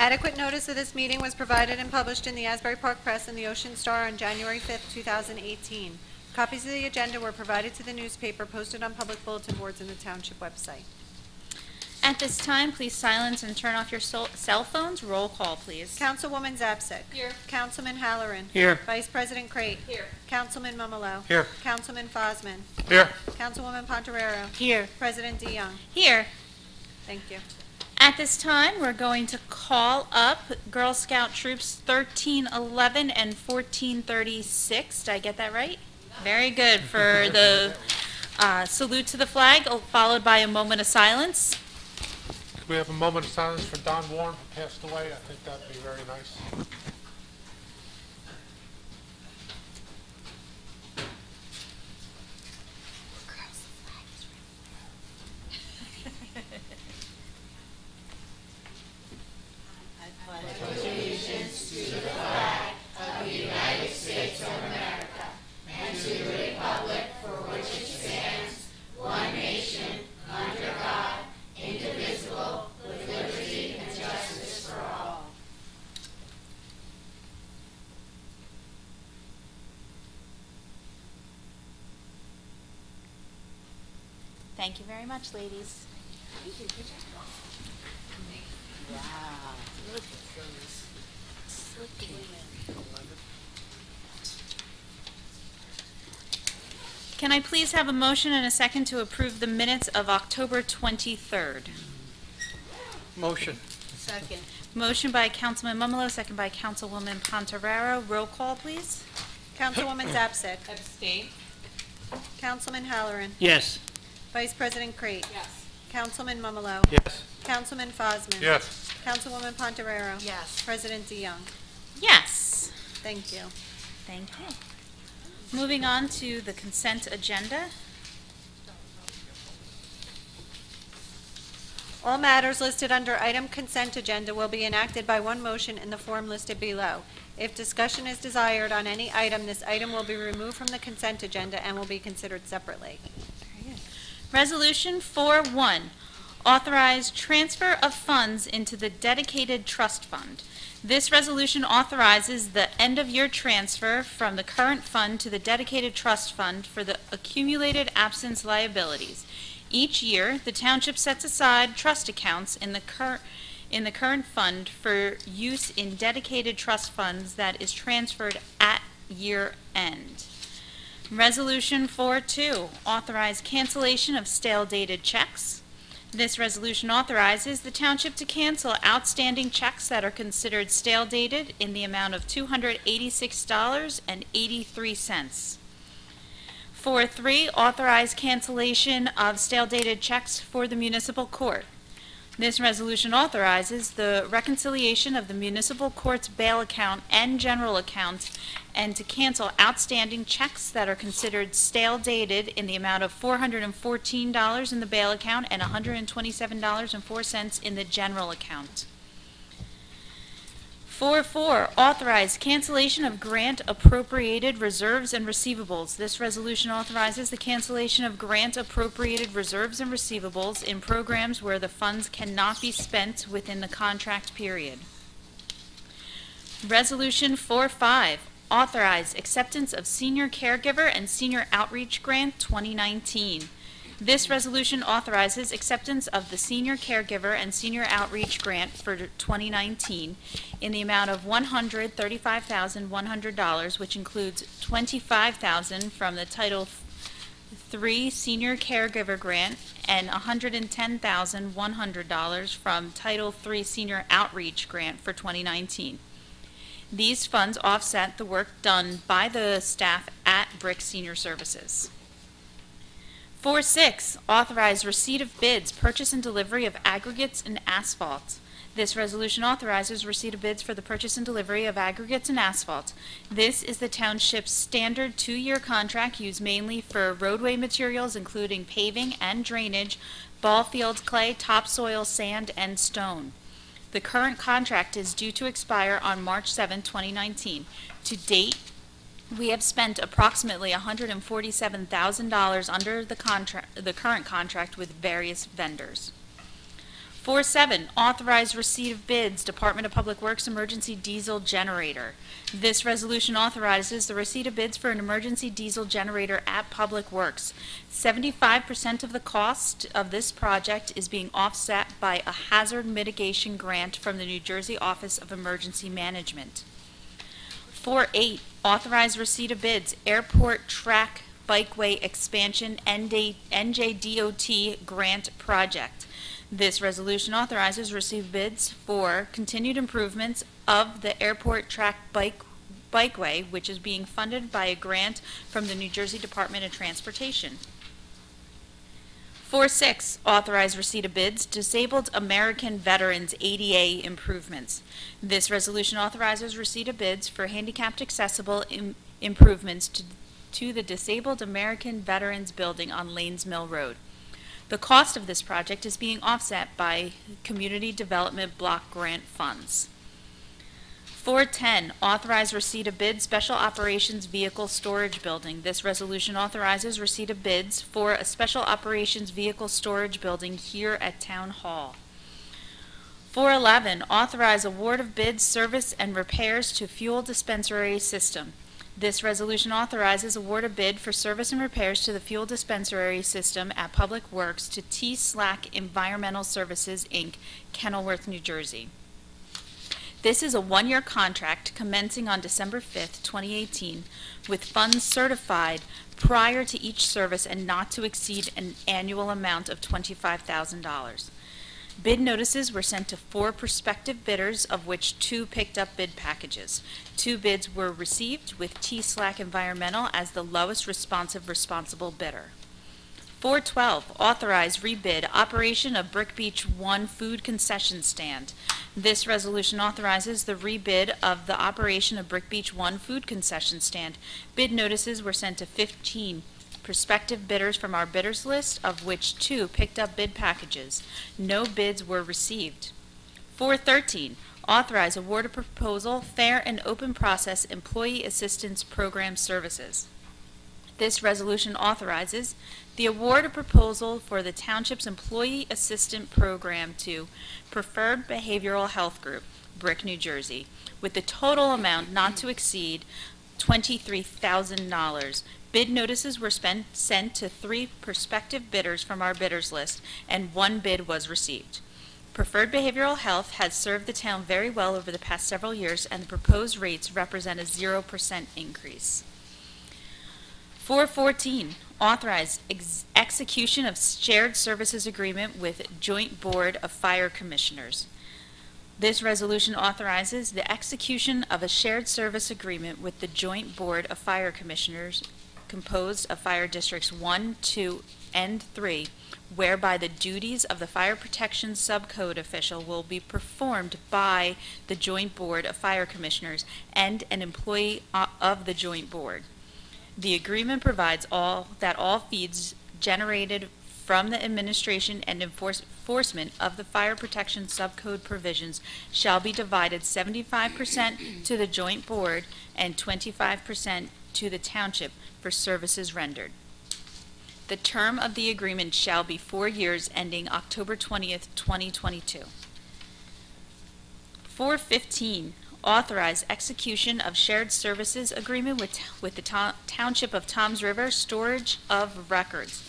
Adequate notice of this meeting was provided and published in the Asbury Park Press and the Ocean Star on January 5th, 2018. Copies of the agenda were provided to the newspaper, posted on public bulletin boards, and the Township website. At this time, please silence and turn off your cell phones. Roll call, please. Councilwoman Zapsik. Here. Councilman Halloran. Here. Vice President Crate. Here. Councilman Mumolo. Here. Councilman Fosman. Here. Councilwoman Pontorero. Here. President DeYoung. Here. Thank you. At this time, we're going to call up Girl Scout Troops 1311 and 1436. Did I get that right? Very good. For the salute to the flag, followed by a moment of silence. Could we have a moment of silence for Don Warren, who passed away? I think that'd be very nice. Thank you very much, ladies. Wow. Look at those. Slipping. Can I please have a motion and a second to approve the minutes of October 23rd? Motion. Second. Motion by Councilman Mumolo, second by Councilwoman Pontorero. Roll call, please. Councilwoman Zapsik. Abstain. Councilman Halloran. Yes. Vice President Crate. Yes. Councilman Mumolo. Yes. Councilman Fosman. Yes. Councilwoman Pontorero. Yes. President DeYoung. Yes. Thank you. Thank you. Moving on to the consent agenda. All matters listed under item consent agenda will be enacted by one motion in the form listed below. If discussion is desired on any item, this item will be removed from the consent agenda and will be considered separately. Resolution 4-1, authorize transfer of funds into the dedicated trust fund. This resolution authorizes the end-of-year transfer from the current fund to the dedicated trust fund for the accumulated absence liabilities. Each year, the township sets aside trust accounts in the current fund for use in dedicated trust funds that is transferred at year end. Resolution 4-2, authorize cancellation of stale dated checks. This resolution authorizes the township to cancel outstanding checks that are considered stale dated in the amount of $286.83. 4-3, authorize cancellation of stale dated checks for the municipal court. This resolution authorizes the reconciliation of the municipal court's bail account and general account and to cancel outstanding checks that are considered stale dated in the amount of $414 in the bail account and $127.04 in the general account. 4-4, authorize cancellation of grant appropriated reserves and receivables. This resolution authorizes the cancellation of grant appropriated reserves and receivables in programs where the funds cannot be spent within the contract period. Resolution 4-5, authorize acceptance of Senior Caregiver and Senior Outreach Grant 2019. This resolution authorizes acceptance of the Senior Caregiver and Senior Outreach Grant for 2019 in the amount of $135,100, which includes $25,000 from the Title III Senior Caregiver Grant and $110,100 from Title III Senior Outreach Grant for 2019. These funds offset the work done by the staff at Brick Senior Services. 4-6, authorize receipt of bids, purchase and delivery of aggregates and asphalt. This resolution authorizes receipt of bids for the purchase and delivery of aggregates and asphalt. This is the township's standard 2-year contract used mainly for roadway materials including paving and drainage, ball field clay, topsoil, sand, and stone. The current contract is due to expire on March 7, 2019. To date, we have spent approximately $147,000 under the current contract with various vendors. 4.7, authorize receipt of bids, Department of Public Works Emergency Diesel Generator. This resolution authorizes the receipt of bids for an emergency diesel generator at Public Works. 75% of the cost of this project is being offset by a hazard mitigation grant from the New Jersey Office of Emergency Management. 4.8, authorize receipt of bids, Airport Track Bikeway Expansion NJDOT Grant Project. This resolution authorizes receive bids for continued improvements of the airport track bikeway, which is being funded by a grant from the New Jersey Department of Transportation. 4.6, authorize receipt of bids, Disabled American Veterans ADA improvements. This resolution authorizes receipt of bids for handicapped accessible improvements to the Disabled American Veterans Building on Lanes Mill Road. The cost of this project is being offset by Community Development Block Grant funds. 4.10, authorize receipt of bids, Special Operations Vehicle Storage Building. This resolution authorizes receipt of bids for a Special Operations Vehicle Storage Building here at Town Hall. 4.11, authorize award of bids, service, and repairs to fuel dispensary system. This resolution authorizes award of bid for service and repairs to the fuel dispensary system at Public Works to T-Slack Environmental Services, Inc., Kenilworth, New Jersey. This is a one-year contract commencing on December 5th, 2018, with funds certified prior to each service and not to exceed an annual amount of $25,000. Bid notices were sent to 4 prospective bidders, of which 2 picked up bid packages. 2 bids were received, with T-Slack Environmental as the lowest responsible bidder. 4.12, authorize rebid operation of Brick Beach 1 food concession stand. This resolution authorizes the rebid of the operation of Brick Beach 1 food concession stand. Bid notices were sent to 15 prospective bidders from our bidders list, of which 2 picked up bid packages. No bids were received. 4.13, authorize award of proposal, fair and open process employee assistance program services. This resolution authorizes the award of proposal for the Township's Employee Assistant Program to Preferred Behavioral Health Group, Brick, New Jersey, with the total amount not to exceed $23,000. Bid notices were sent to 3 prospective bidders from our bidders list, and 1 bid was received. Preferred Behavioral Health has served the town very well over the past several years, and the proposed rates represent a 0% increase. 4.14, authorize execution of shared services agreement with Joint Board of Fire Commissioners. This resolution authorizes the execution of a shared service agreement with the Joint Board of Fire Commissioners composed of Fire Districts 1, 2, and 3, whereby the duties of the Fire Protection Subcode official will be performed by the Joint Board of Fire Commissioners and an employee of the Joint Board. The agreement provides that all fees generated from the administration and enforcement of the Fire Protection Subcode provisions shall be divided 75% to the Joint Board and 25% to the Township for services rendered. The term of the agreement shall be 4 years ending October 20th, 2022. 4.15, authorize execution of shared services agreement with the Township of Toms River storage of records.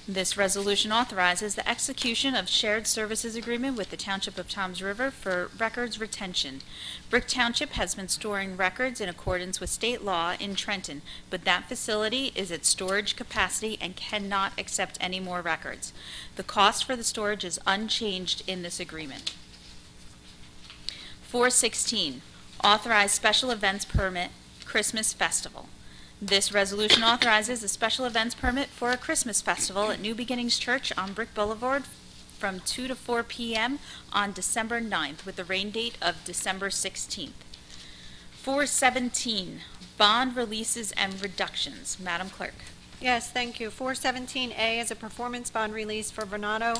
This resolution authorizes the execution of shared services agreement with the Township of Toms River for records retention. Brick Township has been storing records in accordance with state law in Trenton, but that facility is at storage capacity and cannot accept any more records. The cost for the storage is unchanged in this agreement. 4.16, authorize special events permit Christmas Festival. This resolution authorizes a special events permit for a Christmas festival at New Beginnings Church on Brick Boulevard from 2 to 4 p.m. on December 9th with a rain date of December 16th. 4.17, bond releases and reductions. Madam Clerk. Yes, thank you. 417A is a performance bond release for Venato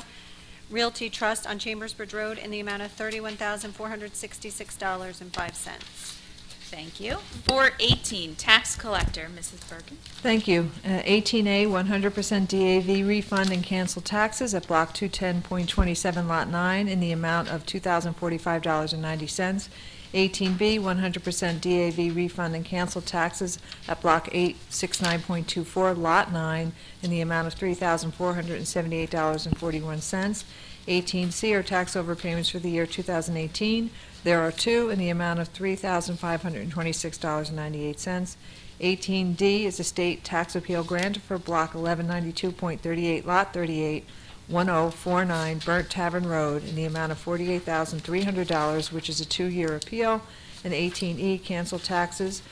Realty Trust on Chambersbridge Road in the amount of $31,466.05. Thank you. 418, tax collector, Mrs. Bergen. Thank you. 18A, 100% DAV refund and cancel taxes at Block 210.27, Lot 9, in the amount of $2,045.90. 18B, 100% DAV refund and cancel taxes at Block 869.24, Lot 9, in the amount of $3,478.41. 18C are tax overpayments for the year 2018. There are two in the amount of $3,526.98. 18D is a state tax appeal grant for Block 1192.38, Lot 38, 1049 Burnt Tavern Road, in the amount of $48,300, which is a two-year appeal. And 18E, cancel taxes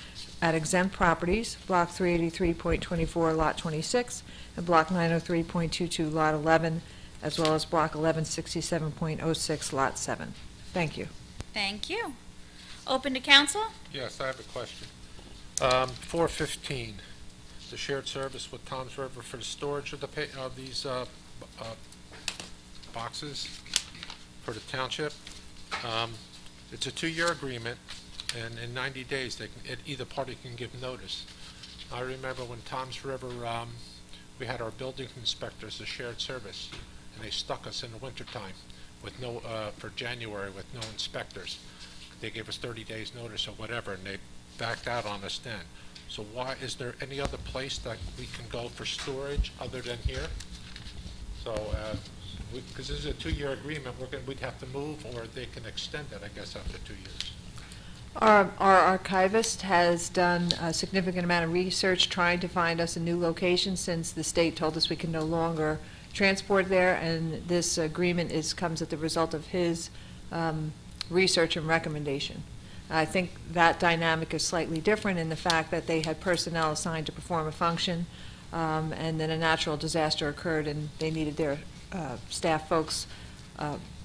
at exempt properties, Block 383.24, Lot 26, and Block 903.22, Lot 11, as well as Block 1167.06, Lot 7. Thank you. Thank you. Open to council? Yes, I have a question. 415, the shared service with Tom's River for the storage of these boxes for the township. It's a 2-year agreement, and in 90 days, either party can give notice. I remember when Tom's River, we had our building inspectors, the shared service, and they stuck us in the wintertime with no, for January with no inspectors. They gave us 30 days notice or whatever, and they backed out on us then. So why, is there any other place that we can go for storage other than here? So, because this is a 2-year agreement, we'd have to move, or they can extend it, I guess, after 2 years. Our archivist has done a significant amount of research trying to find us a new location, since the state told us we can no longer transport there, and this agreement comes as the result of his research and recommendation. I think that dynamic is slightly different in the fact that they had personnel assigned to perform a function, and then a natural disaster occurred and they needed their staff folks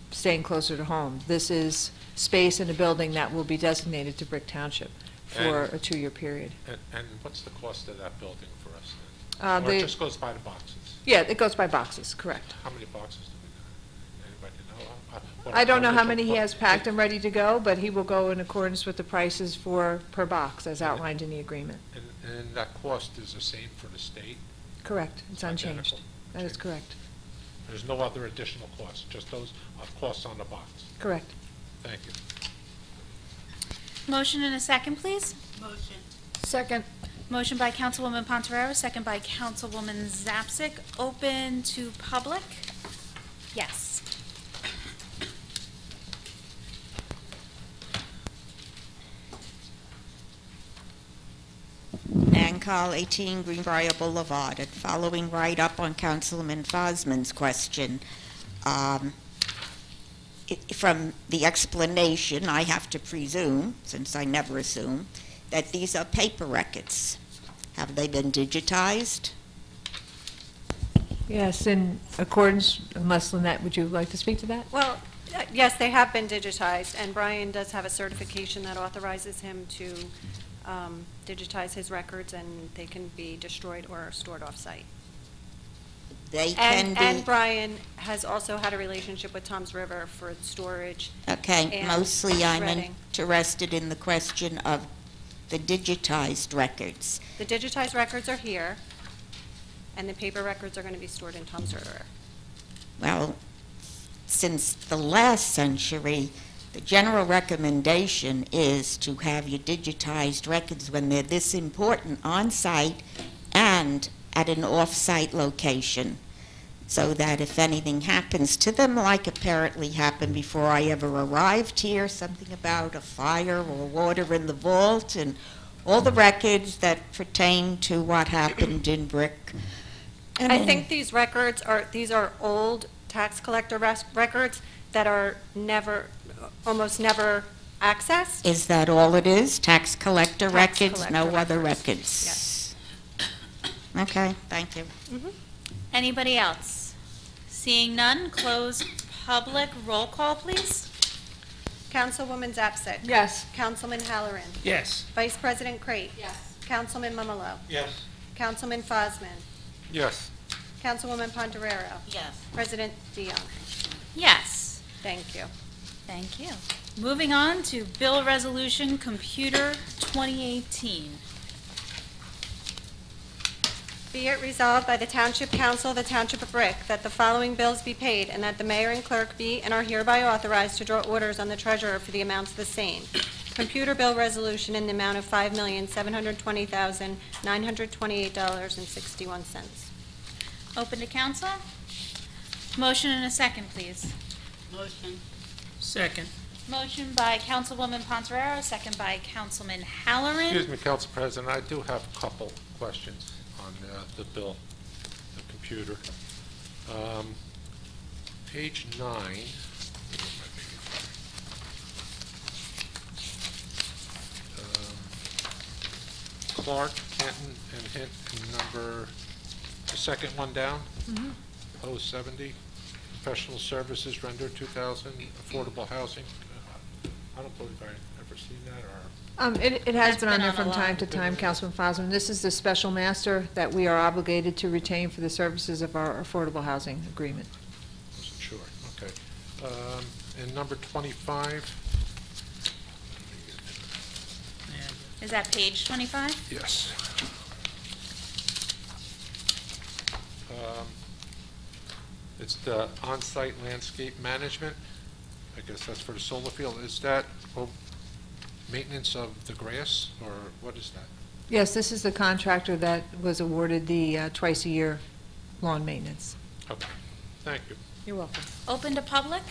staying closer to home. This is space in a building that will be designated to Brick Township for a 2-year period. And what's the cost of that building for us then? Or it just goes by the boxes? Yeah, it goes by boxes, correct. How many boxes do we got? Anybody know? I don't know how many he has packed and ready to go, but he will go in accordance with the prices per box as outlined in the agreement. And that cost is the same for the state? Correct. It's unchanged. Identical. That is correct. There's no other additional costs, just those costs on the box? Correct. Thank you. Motion and a second, please. Motion. Second. Motion by Councilwoman Pontorero, second by Councilwoman Zapsik. Open to public? Yes. Nan Call, 18 Greenbrier Boulevard. And following right up on Councilman Fosman's question, from the explanation, I have to presume, since I never assume, that these are paper records. Have they been digitized? Yes, in accordance, unless Lynette, would you like to speak to that? Well, yes, they have been digitized, and Brian does have a certification that authorizes him to digitize his records, and they can be destroyed or stored off-site. They can be... And Brian has also had a relationship with Tom's River for storage. Okay, and mostly I'm shredding. interested in the question of the digitized records. The digitized records are here, and the paper records are going to be stored in Tom's River. Well, since the last century, the general recommendation is to have your digitized records when they're this important on-site and at an off-site location, so that if anything happens to them, like apparently happened before I ever arrived here, something about a fire or water in the vault, and all the records that pertain to what happened in Brick. I think these records are old tax collector records that are almost never accessed. Is that all it is? Tax collector Tax records, collector no other records. records? Yes. Okay, thank you. Anybody else? Seeing none, close public. Roll call, please. Councilwoman Zapsik. Yes. Councilman Halloran. Yes. Vice President Crate. Yes. Councilman Mumalo. Yes. Councilman Fosman. Yes. Councilwoman Pontorero. Yes. President DeYoung. Yes. Thank you. Thank you. Moving on to Bill Resolution Computer 2018. Be it resolved by the Township Council of the Township of Brick that the following bills be paid, and that the mayor and clerk be and are hereby authorized to draw orders on the treasurer for the amounts of the same. Computer bill resolution in the amount of $5,720,928.61. Open to council. Motion and a second, please. Motion. Second. Motion by Councilwoman Ponzararo, second by Councilman Halloran. Excuse me, Council President, I do have a couple questions on the bill, the computer. Page 9. Clark, Canton, and Hinton, number, the second one down, 070, professional services rendered 2,000, affordable housing. I don't believe I've ever seen that, or... It has That's been on been there on a from lot. time to time, Councilman Fosman. This is the special master that we are obligated to retain for the services of our affordable housing agreement. Wasn't sure, okay. And number 25, Is that page 25? yes. It's the on-site landscape management. I guess that's for the solar field. Is that maintenance of the grass, or what is that? Yes, this is the contractor that was awarded the twice-a-year lawn maintenance. Okay, thank you. You're welcome. Open to public.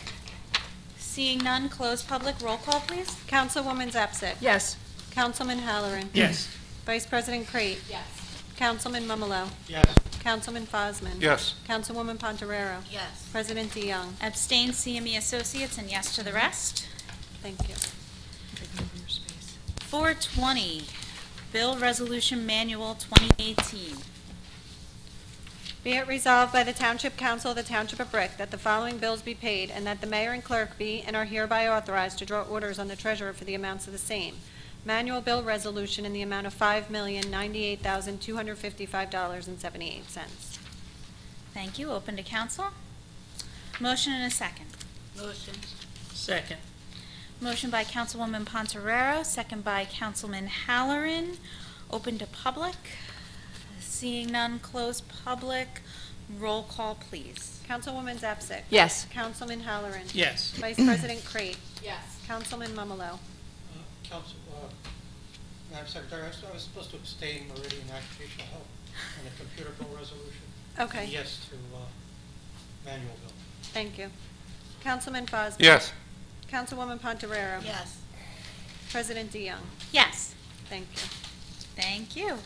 Seeing none, close public. Roll call, please. Councilwoman Zapsik. Yes. Councilman Halloran. Yes. Vice President Crate. Yes. Councilman Mumalo. Yes. Councilman Fosman. Yes. Councilwoman Pontarero. Yes. President DeYoung. Abstain, CME Associates, and yes to the rest. Thank you. 420, Bill Resolution Manual 2018. Be it resolved by the Township Council of the Township of Brick that the following bills be paid, and that the mayor and clerk be and are hereby authorized to draw orders on the treasurer for the amounts of the same. Manual bill resolution in the amount of $5,098,255.78. Thank you. Open to council. Motion and a second. Motion. Second. Motion by Councilwoman Pontarero, second by Councilman Halloran. Open to public. Seeing none, close public. Roll call, please. Councilwoman Zapsik. Yes. Councilman Halloran. Yes. Vice President Crate. Yes. Councilman Mumalo. Madam Secretary, I was supposed to abstain Meridian Occupational Health on the computer bill resolution. Okay, Yes to manual bill. thank you. Councilman Fosman. Yes. Councilwoman Pontarero. Yes. President DeYoung. Yes. Thank you. Thank you.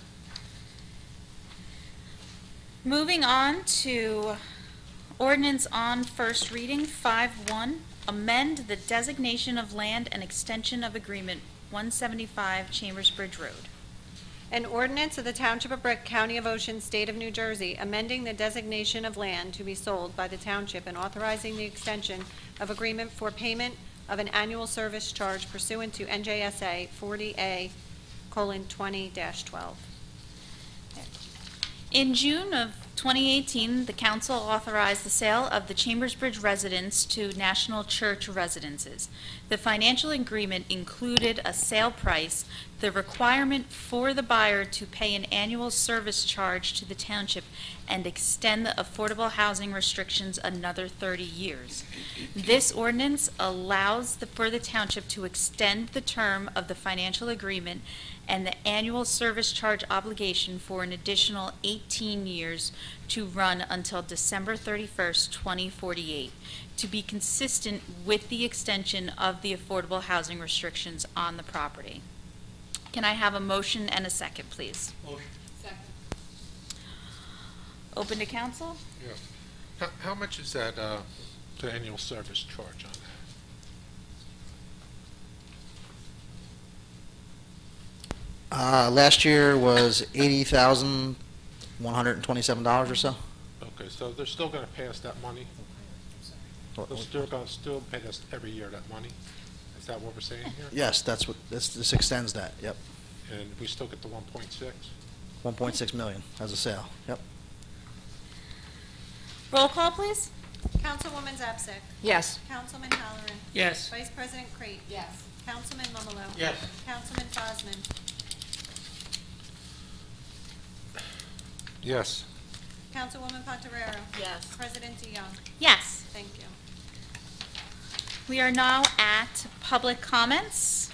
Moving on to ordinance on first reading, 5-1, amend the designation of land and extension of agreement 175 Chambersbridge Road. An ordinance of the Township of Brick, County of Ocean, State of New Jersey, amending the designation of land to be sold by the township and authorizing the extension of agreement for payment of an annual service charge pursuant to NJSA 40A:20-12. In June of 2018, the council authorized the sale of the Chambersbridge residence to National Church Residences. The financial agreement included a sale price, the requirement for the buyer to pay an annual service charge to the township, and extend the affordable housing restrictions another 30 years. This ordinance allows for the township to extend the term of the financial agreement and the annual service charge obligation for an additional 18 years to run until December 31st, 2048, to be consistent with the extension of the affordable housing restrictions on the property. Can I have a motion and a second, please? Motion. Second. Open to council? Yeah. How much is that, the annual service charge on that? Last year was $80,127 or so. Okay, so they're still gonna pay us that money? They're still gonna pay us every year that money? Is that what we're saying here? Yes, that's what, this extends that, yep. And we still get the 1.6? 1.6 million as a sale, yep. Roll call, please. Councilwoman Zapsik. Yes. Councilman Halloran. Yes. Vice President Crate. Yes. Councilman Mumalo. Yes. Councilman Fosman. Yes. Councilwoman Pontarero. Yes. President DeYoung. Yes. Thank you. We are now at public comments.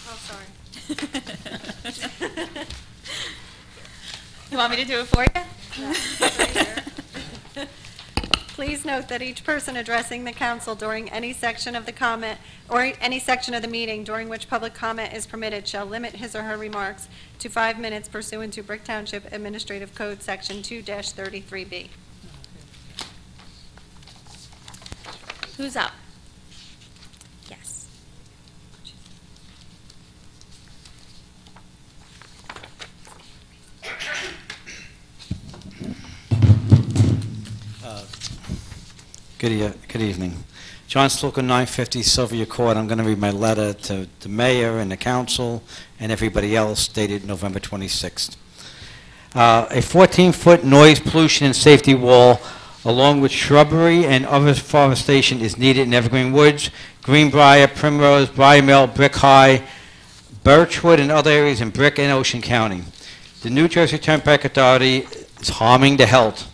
Oh, sorry. You want me to do it for you? Please note that each person addressing the council during any section of the comment or any section of the meeting during which public comment is permitted shall limit his or her remarks to 5 minutes pursuant to Brick Township Administrative Code Section 2-33B. Who's up? Yes. Good evening. John Slocum, 950 Sylvia Court. I'm going to read my letter to the mayor and the council and everybody else dated November 26th. A 14-foot noise pollution and safety wall along with shrubbery and other forestation is needed in Evergreen Woods, Greenbrier, Primrose, Briar Brick High, Birchwood, and other areas in Brick and Ocean County. The New Jersey Turnpike Authority is harming the health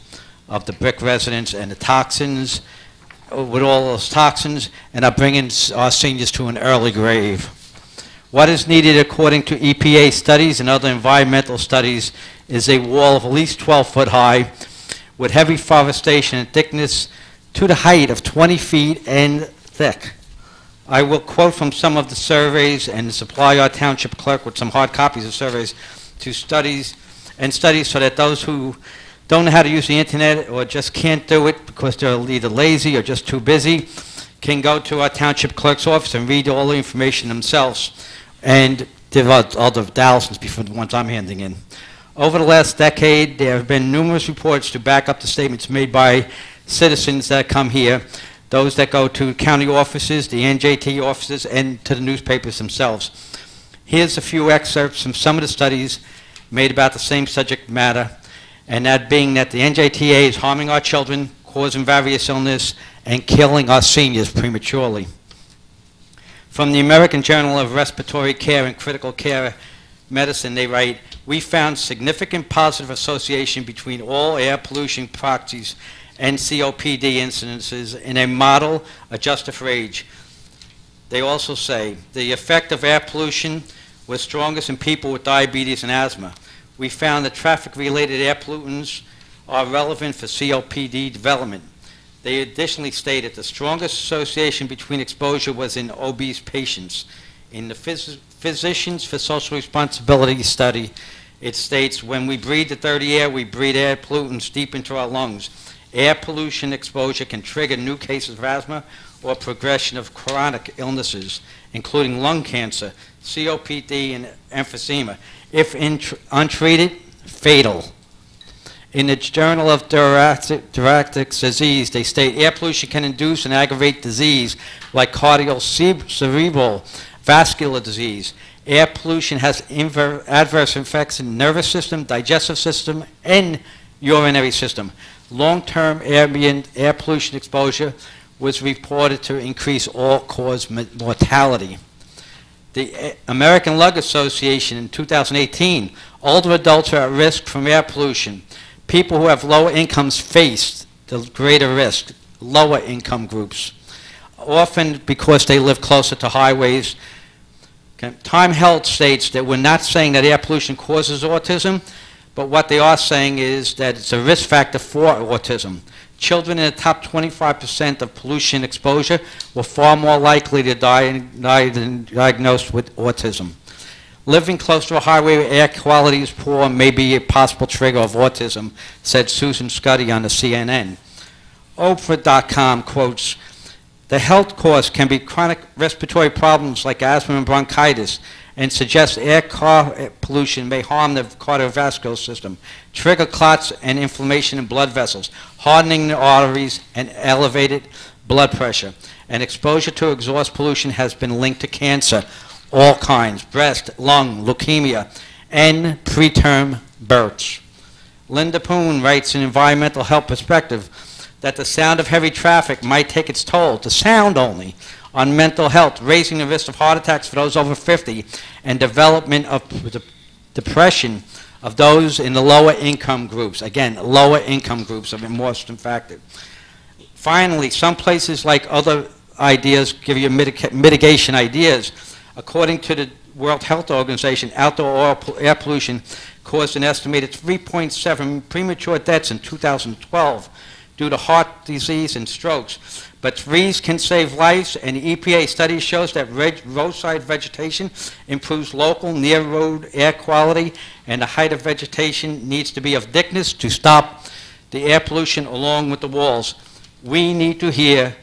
of the Brick residents and the toxins, with all those toxins, and are bringing our seniors to an early grave. What is needed according to EPA studies and other environmental studies is a wall of at least 12 foot high with heavy forestation and thickness to the height of 20 feet and thick. I will quote from some of the surveys and supply our township clerk with some hard copies of surveys to studies so that those who don't know how to use the internet or just can't do it because they're either lazy or just too busy can go to our township clerk's office and read all the information themselves. And there are other thousands before the ones I'm handing in. Over the last decade, there have been numerous reports to back up the statements made by citizens that come here, those that go to county offices, the NJT offices, and to the newspapers themselves. Here's a few excerpts from some of the studies made about the same subject matter, and that being that the NJTA is harming our children, causing various illness, and killing our seniors prematurely. From the American Journal of Respiratory Care and Critical Care Medicine, they write, "We found significant positive association between all air pollution proxies and COPD incidences in a model adjusted for age." They also say, the effect of air pollution was strongest in people with diabetes and asthma. We found that traffic-related air pollutants are relevant for COPD development. They additionally stated the strongest association between exposure was in obese patients. In the Physicians for Social Responsibility study, it states, when we breathe the dirty air, we breathe air pollutants deep into our lungs. Air pollution exposure can trigger new cases of asthma or progression of chronic illnesses, including lung cancer, COPD, and emphysema. If untreated, fatal. In the Journal of Thoracic Disease, they state air pollution can induce and aggravate disease like cerebral vascular disease. Air pollution has adverse effects in the nervous system, digestive system, and urinary system. Long-term ambient air pollution exposure was reported to increase all-cause mortality. The American Lung Association in 2018, older adults are at risk from air pollution. People who have lower incomes face the greater risk, lower income groups, often because they live closer to highways. Okay. Time Health states that we're not saying that air pollution causes autism, but what they are saying is that it's a risk factor for autism. Children in the top 25% of pollution exposure were far more likely to die diagnosed with autism. Living close to a highway where air quality is poor may be a possible trigger of autism, said Susan Scuddy on the CNN. Oprah.com quotes, the health cause can be chronic respiratory problems like asthma and bronchitis, and suggests car pollution may harm the cardiovascular system, trigger clots and inflammation in blood vessels, hardening the arteries, and elevated blood pressure. And exposure to exhaust pollution has been linked to cancer, all kinds, breast, lung, leukemia, and preterm births. Linda Poon writes in Environmental Health Perspective that the sound of heavy traffic might take its toll, the sound only, on mental health, raising the risk of heart attacks for those over 50 and development of depression of those in the lower income groups. Again, lower income groups are most impacted. Finally, some places like other ideas give you mitigation ideas. According to the World Health Organization, outdoor air pollution caused an estimated 3.7 premature deaths in 2012 due to heart disease and strokes. But trees can save lives, and the EPA study shows that roadside vegetation improves local near-road air quality, and the height of vegetation needs to be of thickness to stop the air pollution along with the walls. We need to hear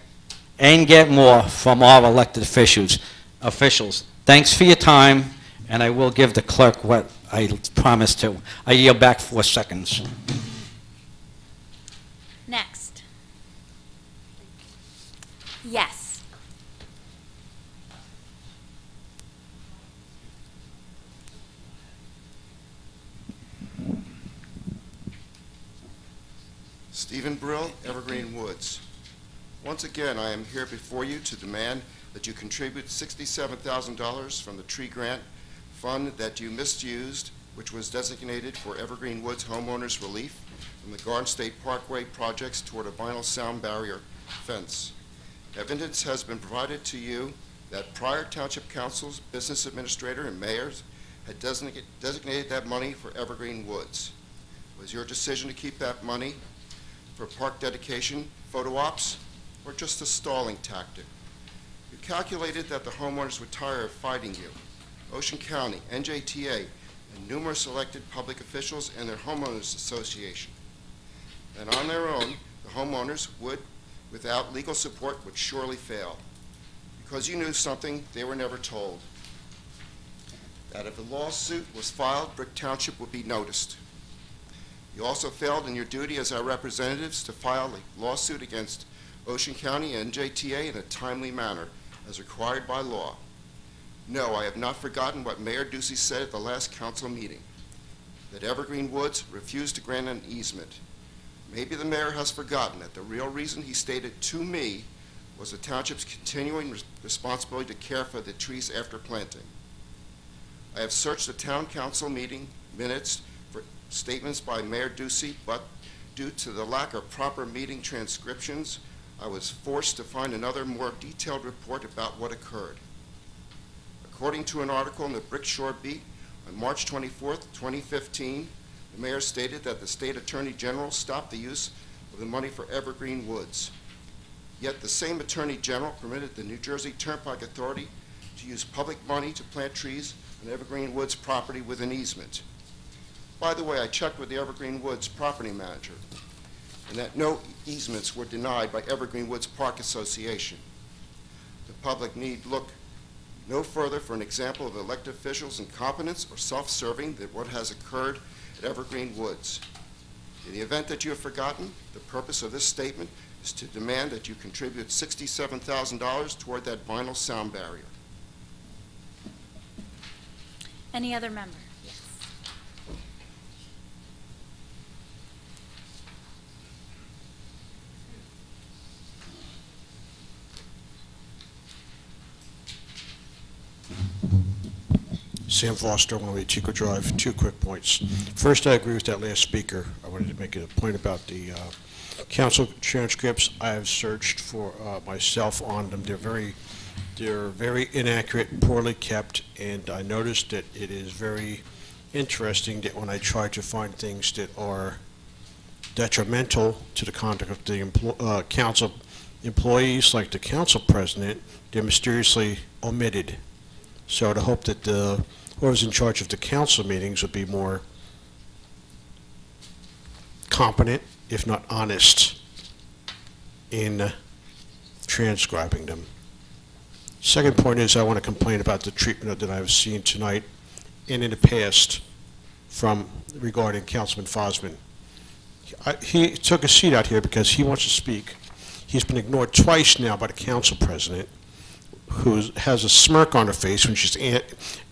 and get more from our elected officials. Thanks for your time, and I will give the clerk what I promised to. I yield back 4 seconds. Next. Yes. Stephen Brill, Evergreen Woods. Once again, I am here before you to demand that you contribute $67,000 from the tree grant fund that you misused, which was designated for Evergreen Woods homeowners relief from the Garden State Parkway projects toward a vinyl sound barrier fence. Evidence has been provided to you that prior Township Council's business administrator and mayors had designated that money for Evergreen Woods. It was your decision to keep that money for park dedication, photo ops, or just a stalling tactic. You calculated that the homeowners would tire of fighting you. Ocean County, NJTA, and numerous elected public officials and their homeowners association. And on their own, the homeowners would, without legal support, would surely fail. Because you knew something they were never told. That if a lawsuit was filed, Brick Township would be noticed. You also failed in your duty as our representatives to file a lawsuit against Ocean County and NJTA in a timely manner, as required by law. No, I have not forgotten what Mayor Ducey said at the last council meeting, that Evergreen Woods refused to grant an easement. Maybe the mayor has forgotten that the real reason he stated to me was the township's continuing responsibility to care for the trees after planting. I have searched the town council meeting minutes for statements by Mayor Ducey, but due to the lack of proper meeting transcriptions, I was forced to find another more detailed report about what occurred. According to an article in the Brick Shore Beat on March 24th, 2015, the mayor stated that the state attorney general stopped the use of the money for Evergreen Woods. Yet the same attorney general permitted the New Jersey Turnpike Authority to use public money to plant trees on Evergreen Woods property with an easement. By the way, I checked with the Evergreen Woods property manager, and that no easements were denied by Evergreen Woods Park Association. The public need look no further for an example of elected officials' incompetence or self-serving than what has occurred at Evergreen Woods. In the event that you have forgotten, the purpose of this statement is to demand that you contribute $67,000 toward that vinyl sound barrier. Any other member? Yes. Sam Foster, 108 Chico Drive. 2 quick points. First, I agree with that last speaker. I wanted to make a point about the council transcripts. I have searched for myself on them. They're very inaccurate, poorly kept, and I noticed that it is very interesting that when I try to find things that are detrimental to the conduct of the council employees, like the council president, they're mysteriously omitted. So I'd hope that whoever's in charge of the council meetings would be more competent, if not honest, in transcribing them. Second point is I want to complain about the treatment that I've seen tonight and in the past regarding Councilman Fosman. He took a seat out here because he wants to speak. He's been ignored twice now by the council president, who has a smirk on her face when she's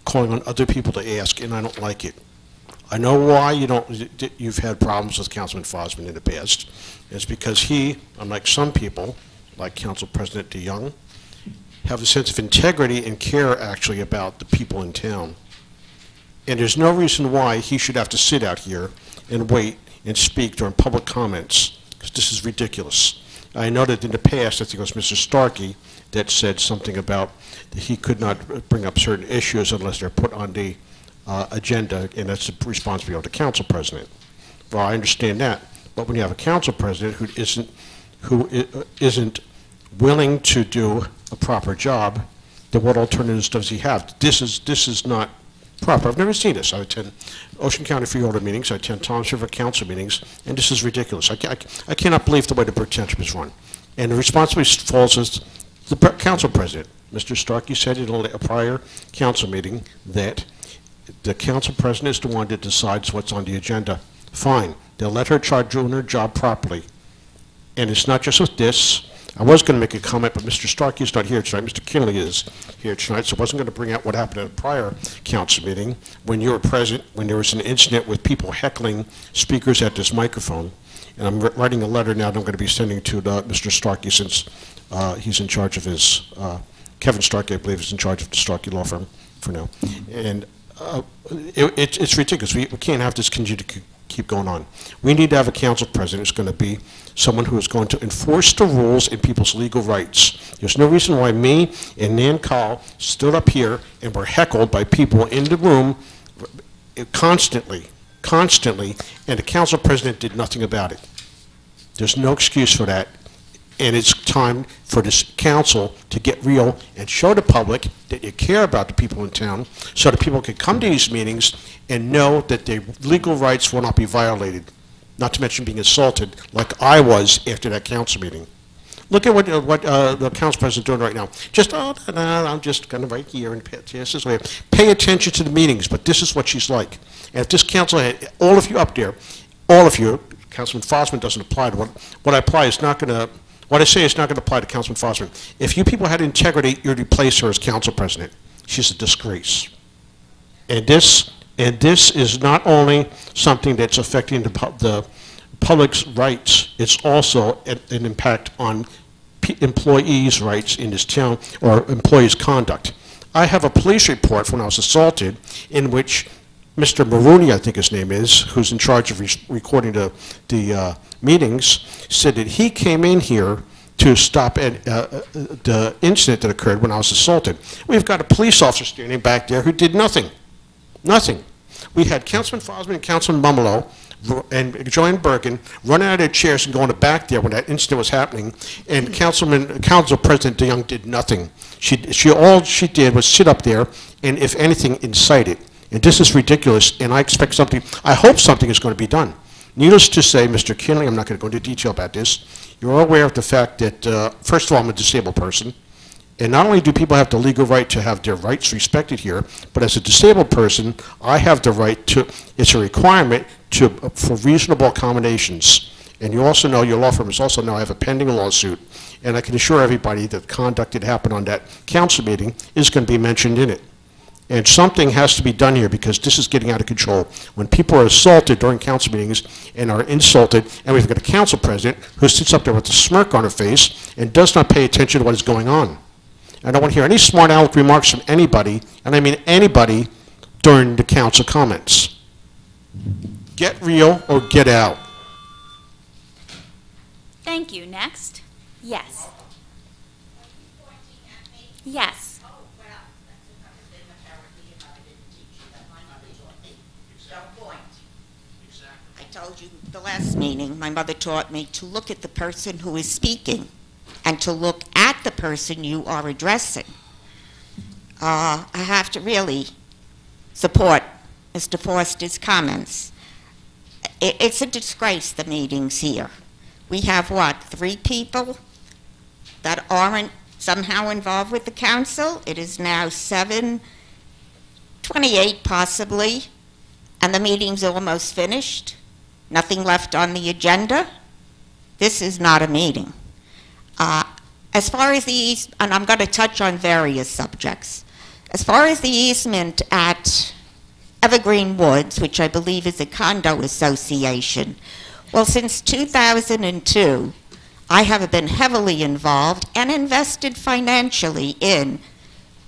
calling on other people to ask, and I don't like it. I know why you've had problems with Councilman Fosman in the past. It's because he, unlike some people, like Council President DeYoung, have a sense of integrity and care actually about the people in town. And there's no reason why he should have to sit out here and wait and speak during public comments, because this is ridiculous. I know that in the past, I think it was Mr. Starkey that said something about that he could not bring up certain issues unless they're put on the agenda, and that's the responsibility of the council president. Well, I understand that, but when you have a council president who isn't willing to do a proper job, then what alternatives does he have? This is not proper. I've never seen this. I attend Ocean County Free Order meetings, I attend Township council meetings, and this is ridiculous. I cannot believe the way the Brook Township is run. And the responsibility falls as the council president. Mr. Starkey said in a prior council meeting that the council president is the one that decides what's on the agenda. Fine. They'll let her try doing her job properly. And it's not just with this. I was going to make a comment, but Mr. Starkey is not here tonight. Mr. Kinley is here tonight, so I wasn't going to bring out what happened at a prior council meeting when you were present, when there was an incident with people heckling speakers at this microphone. And I'm writing a letter now that I'm going to be sending to Mr. Starkey, since he's in charge of his, Kevin Starkey, I believe, is in charge of the Starkey law firm for now. And it's ridiculous. We can't have this continue to keep going on. We need to have a council president who's going to be someone who is going to enforce the rules and people's legal rights. There's no reason why me and Nan Call stood up here and were heckled by people in the room constantly, and the council president did nothing about it. There's no excuse for that. And it's time for this council to get real and show the public that you care about the people in town, so that people can come to these meetings and know that their legal rights will not be violated, not to mention being assaulted like I was after that council meeting. Look at what the council president is doing right now. Just, I'm just going to right here and pay attention to the meetings, but this is what she's like. And if this council had all of you up there, all of you, Councilman Fosman doesn't apply to what I apply is not going to. What I say is not going to apply to Councilman Fosman. If you people had integrity, you'd replace her as council president. She's a disgrace. And this is not only something that's affecting the public's rights, it's also an impact on employees' rights in this town, or employees' conduct. I have a police report from when I was assaulted in which Mr. Maroney, I think his name is, who's in charge of recording the meetings, said that he came in here to stop the incident that occurred when I was assaulted. We've got a police officer standing back there who did nothing. Nothing. We had Councilman Fosman and Councilman Mumolo and Joanne Bergen running out of their chairs and going to back there when that incident was happening, and Council President DeYoung did nothing. All she did was sit up there and, if anything, incite it. And this is ridiculous, and I expect something, I hope something is going to be done. Needless to say, Mr. Kinley, I'm not going to go into detail about this. You're all aware of the fact that, first of all, I'm a disabled person. And not only do people have the legal right to have their rights respected here, but as a disabled person, I have the right to, it's a requirement for reasonable accommodations. And you also know, your law firm is also now have a pending lawsuit. And I can assure everybody that the conduct that happened on that council meeting is going to be mentioned in it. And something has to be done here, because this is getting out of control. When people are assaulted during council meetings and are insulted, and we've got a council president who sits up there with a smirk on her face and does not pay attention to what is going on. I don't want to hear any smart aleck remarks from anybody, and I mean anybody, during the council comments. Get real or get out. Thank you. Next. Yes. Yes. I told you the last meeting, my mother taught me to look at the person who is speaking and to look at the person you are addressing. I have to really support Mr. Foster's comments. It's a disgrace, the meetings here. We have, what, 3 people that aren't somehow involved with the council? It is now 7:28 possibly, and the meeting's almost finished. Nothing left on the agenda. This is not a meeting. As far as the and I'm going to touch on various subjects. As far as the easement at Evergreen Woods, which I believe is a condo association. Well, since 2002, I have been heavily involved and invested financially in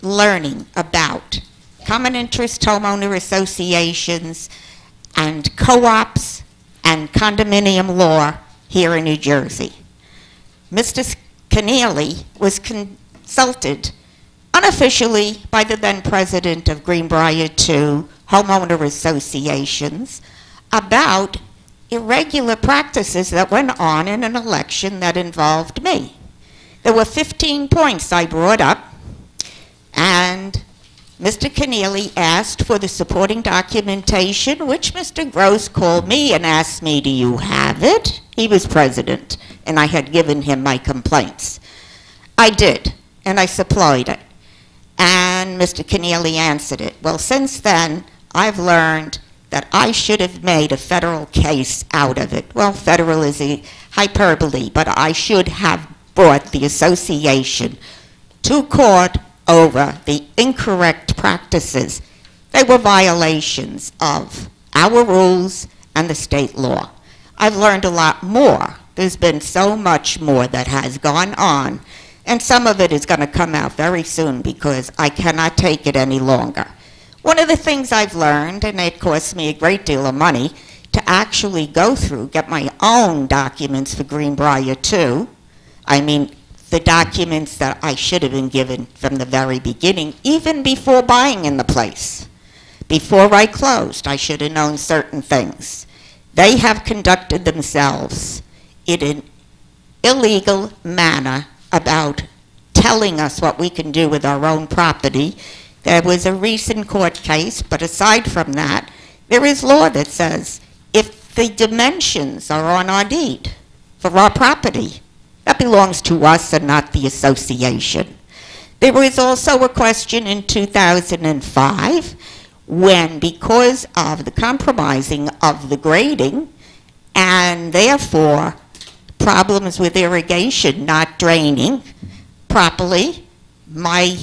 learning about common interest homeowner associations and co-ops and condominium law here in New Jersey. Mr. Keneally was consulted unofficially by the then president of Greenbrier II Homeowner Associations about irregular practices that went on in an election that involved me. There were 15 points I brought up, and Mr. Keneally asked for the supporting documentation, which Mr. Gross called me and asked me, do you have it? He was president, and I had given him my complaints. I did, and I supplied it. And Mr. Keneally answered it. Well, since then, I've learned that I should have made a federal case out of it. Well, federal is a hyperbole, but I should have brought the association to court over the incorrect practices. They were violations of our rules and the state law. I've learned a lot more. There's been so much more that has gone on, and some of it is going to come out very soon because I cannot take it any longer. One of the things I've learned, and it cost me a great deal of money, to actually go through, get my own documents for Greenbrier II. I mean, the documents that I should have been given from the very beginning, even before buying in the place. Before I closed, I should have known certain things. They have conducted themselves in an illegal manner about telling us what we can do with our own property. There was a recent court case, but aside from that, there is law that says if the dimensions are on our deed for our property, that belongs to us and not the association. There was also a question in 2005 when, because of the compromising of the grading and therefore problems with irrigation not draining properly, my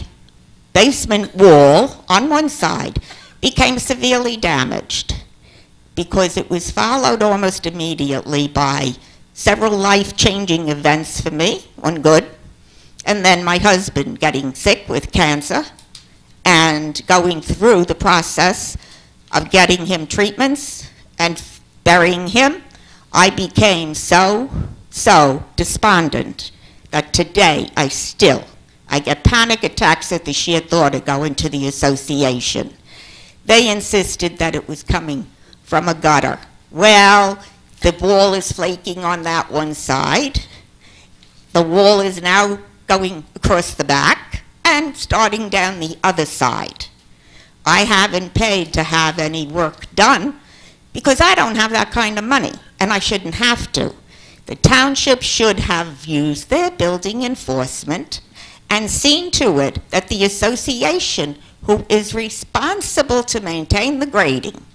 basement wall on one side became severely damaged because it was followed almost immediately by several life-changing events for me, one good, and then my husband getting sick with cancer and going through the process of getting him treatments and burying him. I became so despondent that today I get panic attacks at the sheer thought of going to the association. They insisted that it was coming from a gutter. Well, the wall is flaking on that one side. The wall is now going across the back and starting down the other side. I haven't paid to have any work done because I don't have that kind of money, and I shouldn't have to. The township should have used their building enforcement and seen to it that the association, who is responsible to maintain the grading,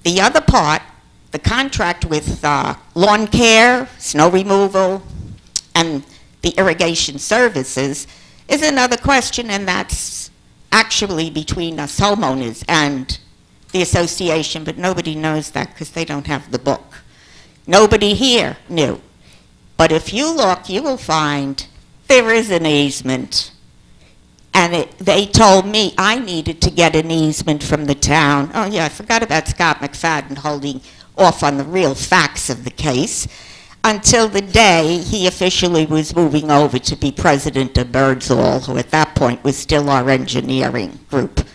the other part, the contract with lawn care, snow removal, and the irrigation services, is another question, and that's actually between us homeowners and the association, but nobody knows that because they don't have the book. Nobody here knew. But if you look, you will find there is an easement. And they told me I needed to get an easement from the town. Oh yeah, I forgot about Scott McFadden holding off on the real facts of the case until the day he officially was moving over to be president of Birdsall, who at that point was still our engineering group,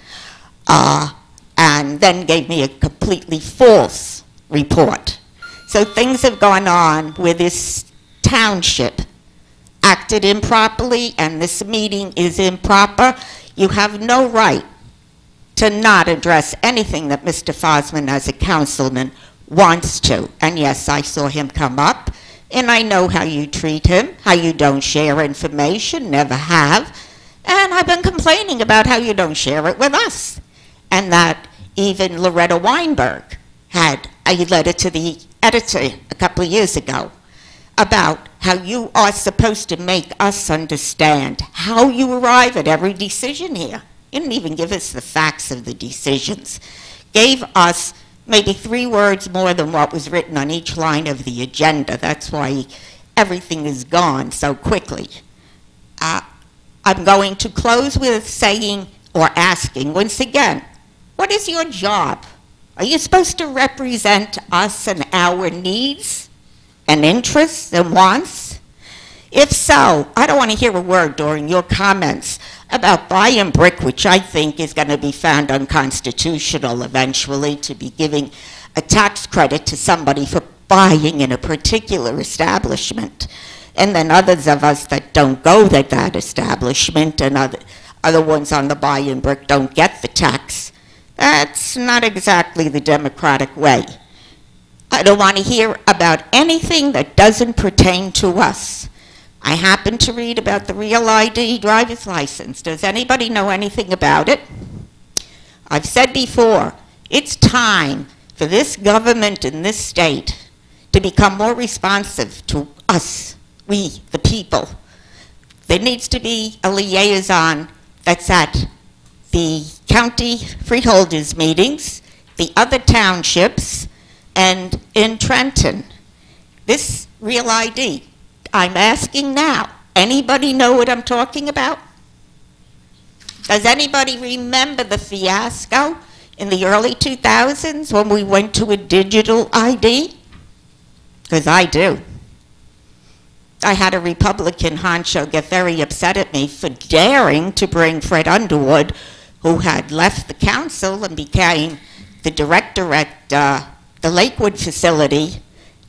and then gave me a completely false report. So things have gone on where this township acted improperly, and this meeting is improper. You have no right to not address anything that Mr. Fosman, as a councilman, wants to. And yes, I saw him come up, and I know how you treat him, how you don't share information, never have. And I've been complaining about how you don't share it with us. And that even Loretta Weinberg had a letter to the editor a couple of years ago about how you are supposed to make us understand how you arrive at every decision here. You didn't even give us the facts of the decisions. gave us maybe 3 words more than what was written on each line of the agenda. That's why everything is gone so quickly. I'm going to close with saying or asking once again, what is your job? Are you supposed to represent us and our needs and interests and wants? If so, I don't want to hear a word during your comments about buying brick, which I think is going to be found unconstitutional eventually, to be giving a tax credit to somebody for buying in a particular establishment. And then others of us that don't go to that establishment and other ones on the buying brick don't get the tax. That's not exactly the democratic way. I don't want to hear about anything that doesn't pertain to us. I happen to read about the Real ID driver's license. Does anybody know anything about it? I've said before, it's time for this government in this state to become more responsive to us, we, the people. There needs to be a liaison that's at the county freeholders meetings, the other townships, and in Trenton. This Real ID, I'm asking now, anybody know what I'm talking about? Does anybody remember the fiasco in the early 2000s when we went to a digital ID? Because I do. I had a Republican honcho get very upset at me for daring to bring Fred Underwood, who had left the council and became the director at the Lakewood facility,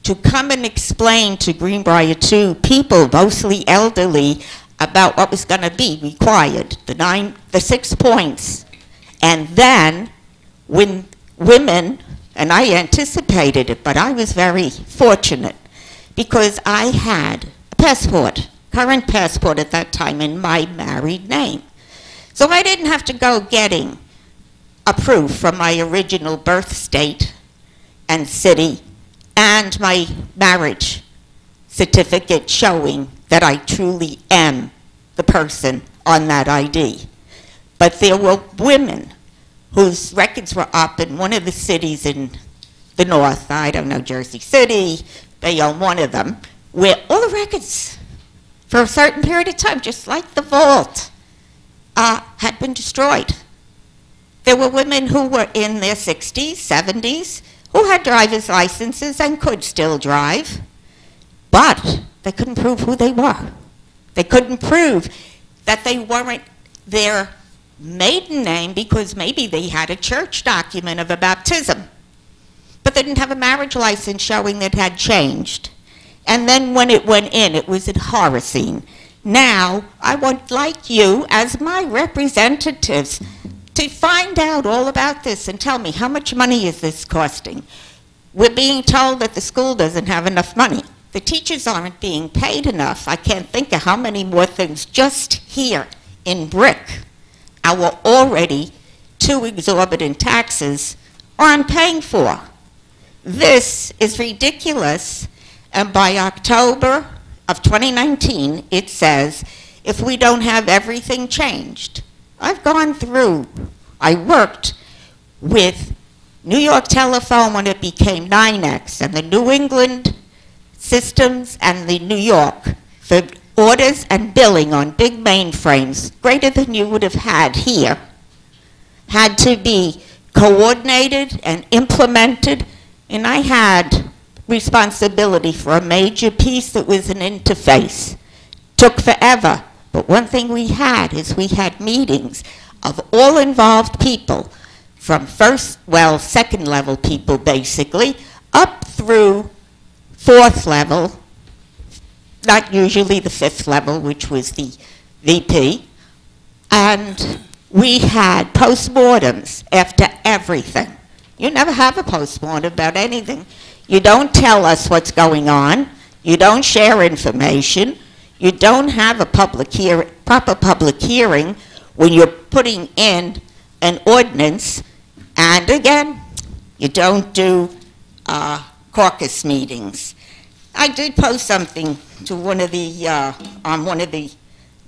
to come and explain to Greenbrier 2 people, mostly elderly, about what was going to be required, the 6 points. And then when women, and I anticipated it, but I was very fortunate because I had a passport, current passport at that time, in my married name. So I didn't have to go getting a proof from my original birth state and city and my marriage certificate showing that I truly am the person on that ID. But there were women whose records were up in one of the cities in the north, I don't know, Jersey City, Bayonne, one of them, where all the records for a certain period of time, just like the vault, had been destroyed. There were women who were in their 60s, 70s, who had driver's licenses and could still drive, but they couldn't prove who they were. They couldn't prove that they weren't their maiden name because maybe they had a church document of a baptism, but they didn't have a marriage license showing that had changed. And then when it went in, it was a horror scene. Now, I would like you, as my representatives, to find out all about this and tell me, how much money is this costing? We're being told that the school doesn't have enough money. The teachers aren't being paid enough. I can't think of how many more things just here in Brick, our already too exorbitant taxes, aren't paying for. This is ridiculous, and by October of 2019, it says, if we don't have everything changed. I've gone through, I worked with New York Telephone when it became NYNEX, and the New England systems and the New York for orders and billing on big mainframes, greater than you would have had here, had to be coordinated and implemented, and I had responsibility for a major piece that was an interface. Took forever, but one thing we had is we had meetings of all involved people, from second level people basically, up through 4th level, not usually the 5th level, which was the VP, and we had postmortems after everything. You never have a postmortem about anything. You don't tell us what's going on. You don't share information. You don't have a proper public hearing when you're putting in an ordinance. And again, you don't do caucus meetings. I did post something to one of the, on one of the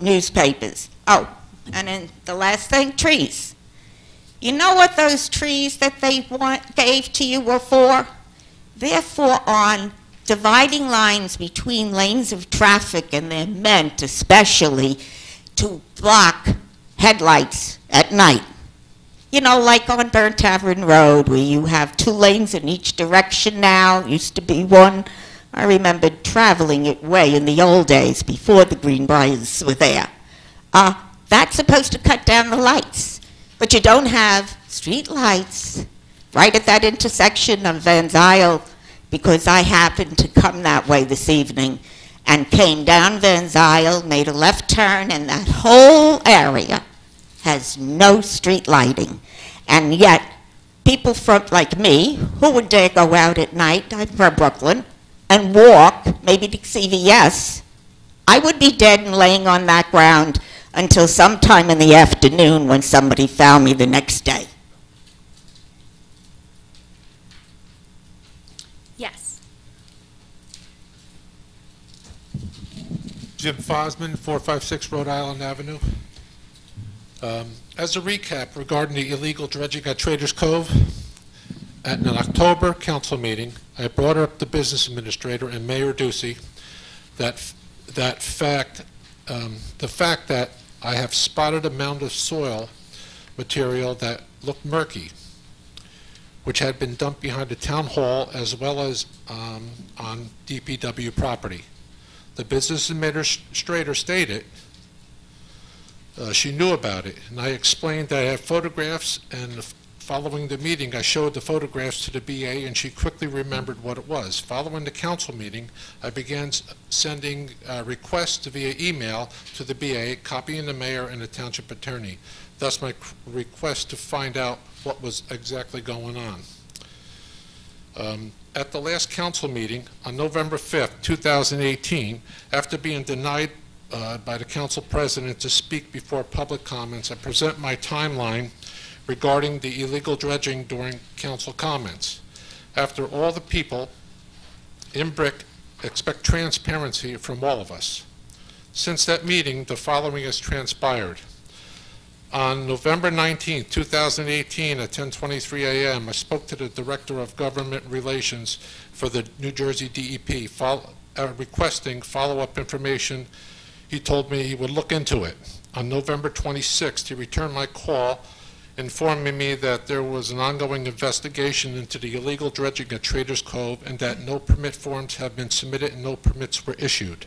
newspapers. Oh, and then the last thing, trees. You know what those trees that they gave to you were for? They're for on dividing lines between lanes of traffic, and they're meant especially to block headlights at night. You know, like on Burnt Tavern Road, where you have 2 lanes in each direction now. Used to be one. I remember traveling it way in the old days before the Greenbriers were there. That's supposed to cut down the lights. But you don't have street lights right at that intersection of Van Zyl, because I happened to come that way this evening and came down Van Zyl, made a left turn, and that whole area has no street lighting. And yet, people from, like me, who would dare go out at night, I'm from Brooklyn, and walk, maybe to CVS, I would be dead and laying on that ground until sometime in the afternoon when somebody found me the next day. Yes. Jim Fosman, 456 Rhode Island Avenue. As a recap regarding the illegal dredging at Traders Cove, at an October council meeting, I brought up the business administrator and Mayor Ducey the fact that I have spotted a mound of soil material that looked murky, which had been dumped behind the town hall as well as on DPW property. The business administrator stated she knew about it, and I explained that I had photographs, and following the meeting I showed the photographs to the BA, and she quickly remembered what it was. Following the council meeting, I began sending requests via email to the BA, copying the mayor and the township attorney. Thus my request to find out what was exactly going on. At the last council meeting on November 5th, 2018, after being denied by the council president to speak before public comments, I present my timeline regarding the illegal dredging during council comments. After all, the people in Brick expect transparency from all of us. Since that meeting, the following has transpired. On November 19, 2018, at 10:23 a.m., I spoke to the Director of Government Relations for the New Jersey DEP, requesting follow-up information. He told me he would look into it. On November 26th, he returned my call, informing me that there was an ongoing investigation into the illegal dredging at Traders Cove and that no permit forms have been submitted and no permits were issued.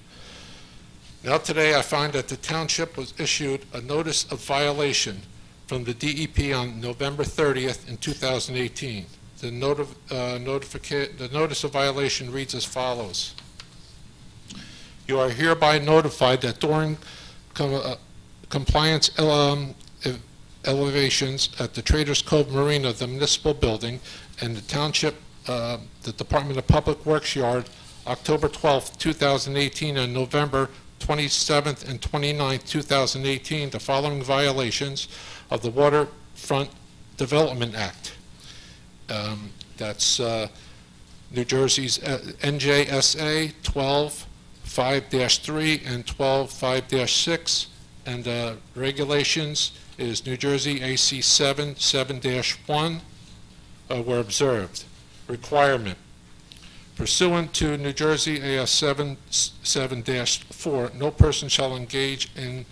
Now today I find that the township was issued a notice of violation from the DEP on November 30th in 2018. The notice of violation reads as follows. You are hereby notified that during compliance elevations at the Traders Cove Marina, the municipal building, and the township, the Department of Public Works yard, October 12th, 2018, and November 27th and 29th, 2018, the following violations of the Waterfront Development Act. That's New Jersey's NJSA 12-5-3 and 12-5-6, and regulations is New Jersey AC 7-1 were observed. Requirement. Pursuant to New Jersey AS 7-4, no person shall engage in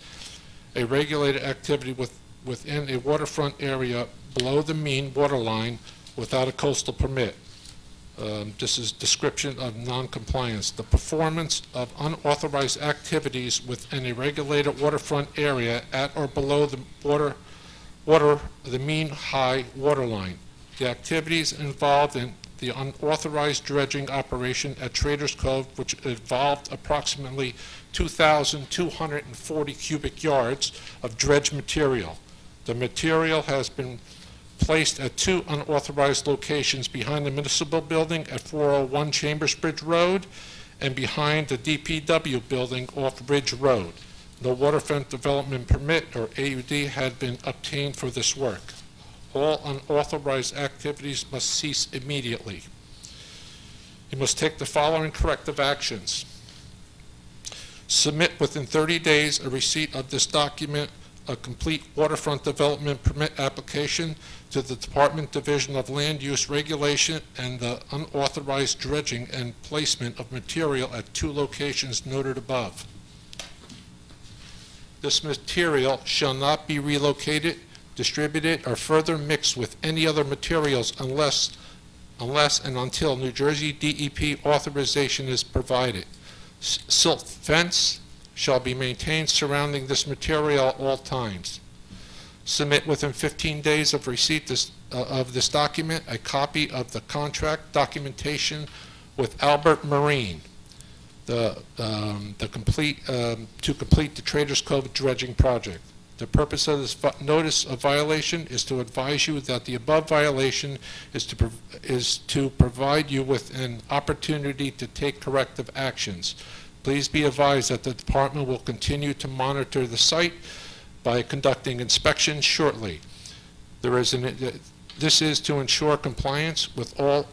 a regulated activity within a waterfront area below the mean water line without a coastal permit. This is description of non-compliance. The performance of unauthorized activities within a regulated waterfront area at or below the the mean high water line. The activities involved in the unauthorized dredging operation at Traders Cove, which involved approximately 2,240 cubic yards of dredged material. The material has been placed at 2 unauthorized locations behind the municipal building at 401 Chambersbridge Road and behind the DPW building off Ridge Road. No waterfront development permit or AUD had been obtained for this work. All unauthorized activities must cease immediately. You must take the following corrective actions. Submit within 30 days a receipt of this document a complete waterfront development permit application to the Department Division of Land Use Regulation and the unauthorized dredging and placement of material at 2 locations noted above. This material shall not be relocated, distributed, or further mixed with any other materials unless and until New Jersey DEP authorization is provided. Silt fence shall be maintained surrounding this material at all times. Submit within 15 days of receipt of this document a copy of the contract documentation with Albert Marine to complete the Traders Cove dredging project. The purpose of this notice of violation is to advise you that the above violation is to provide you with an opportunity to take corrective actions. Please be advised that the department will continue to monitor the site by conducting inspections shortly. This is to ensure compliance with all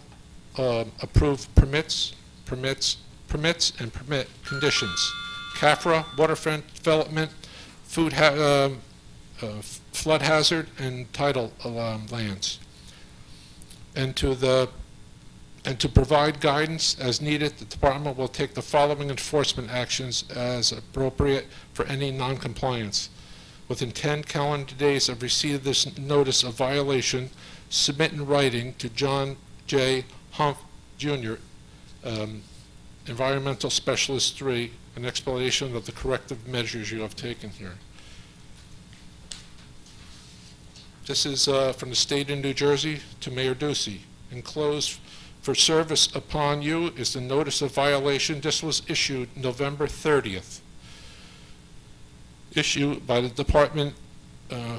approved permits and permit conditions. CAFRA, waterfront development, flood hazard, and tidal lands. And to provide guidance as needed, the department will take the following enforcement actions as appropriate for any non-compliance. Within 10 calendar days of receipt of this notice of violation, submit in writing to John J. Humph, Jr., Environmental Specialist 3, an explanation of the corrective measures you have taken here. This is from the state of New Jersey to Mayor Ducey. Enclosed for service upon you is the notice of violation. This was issued November 30th. Issued by the Department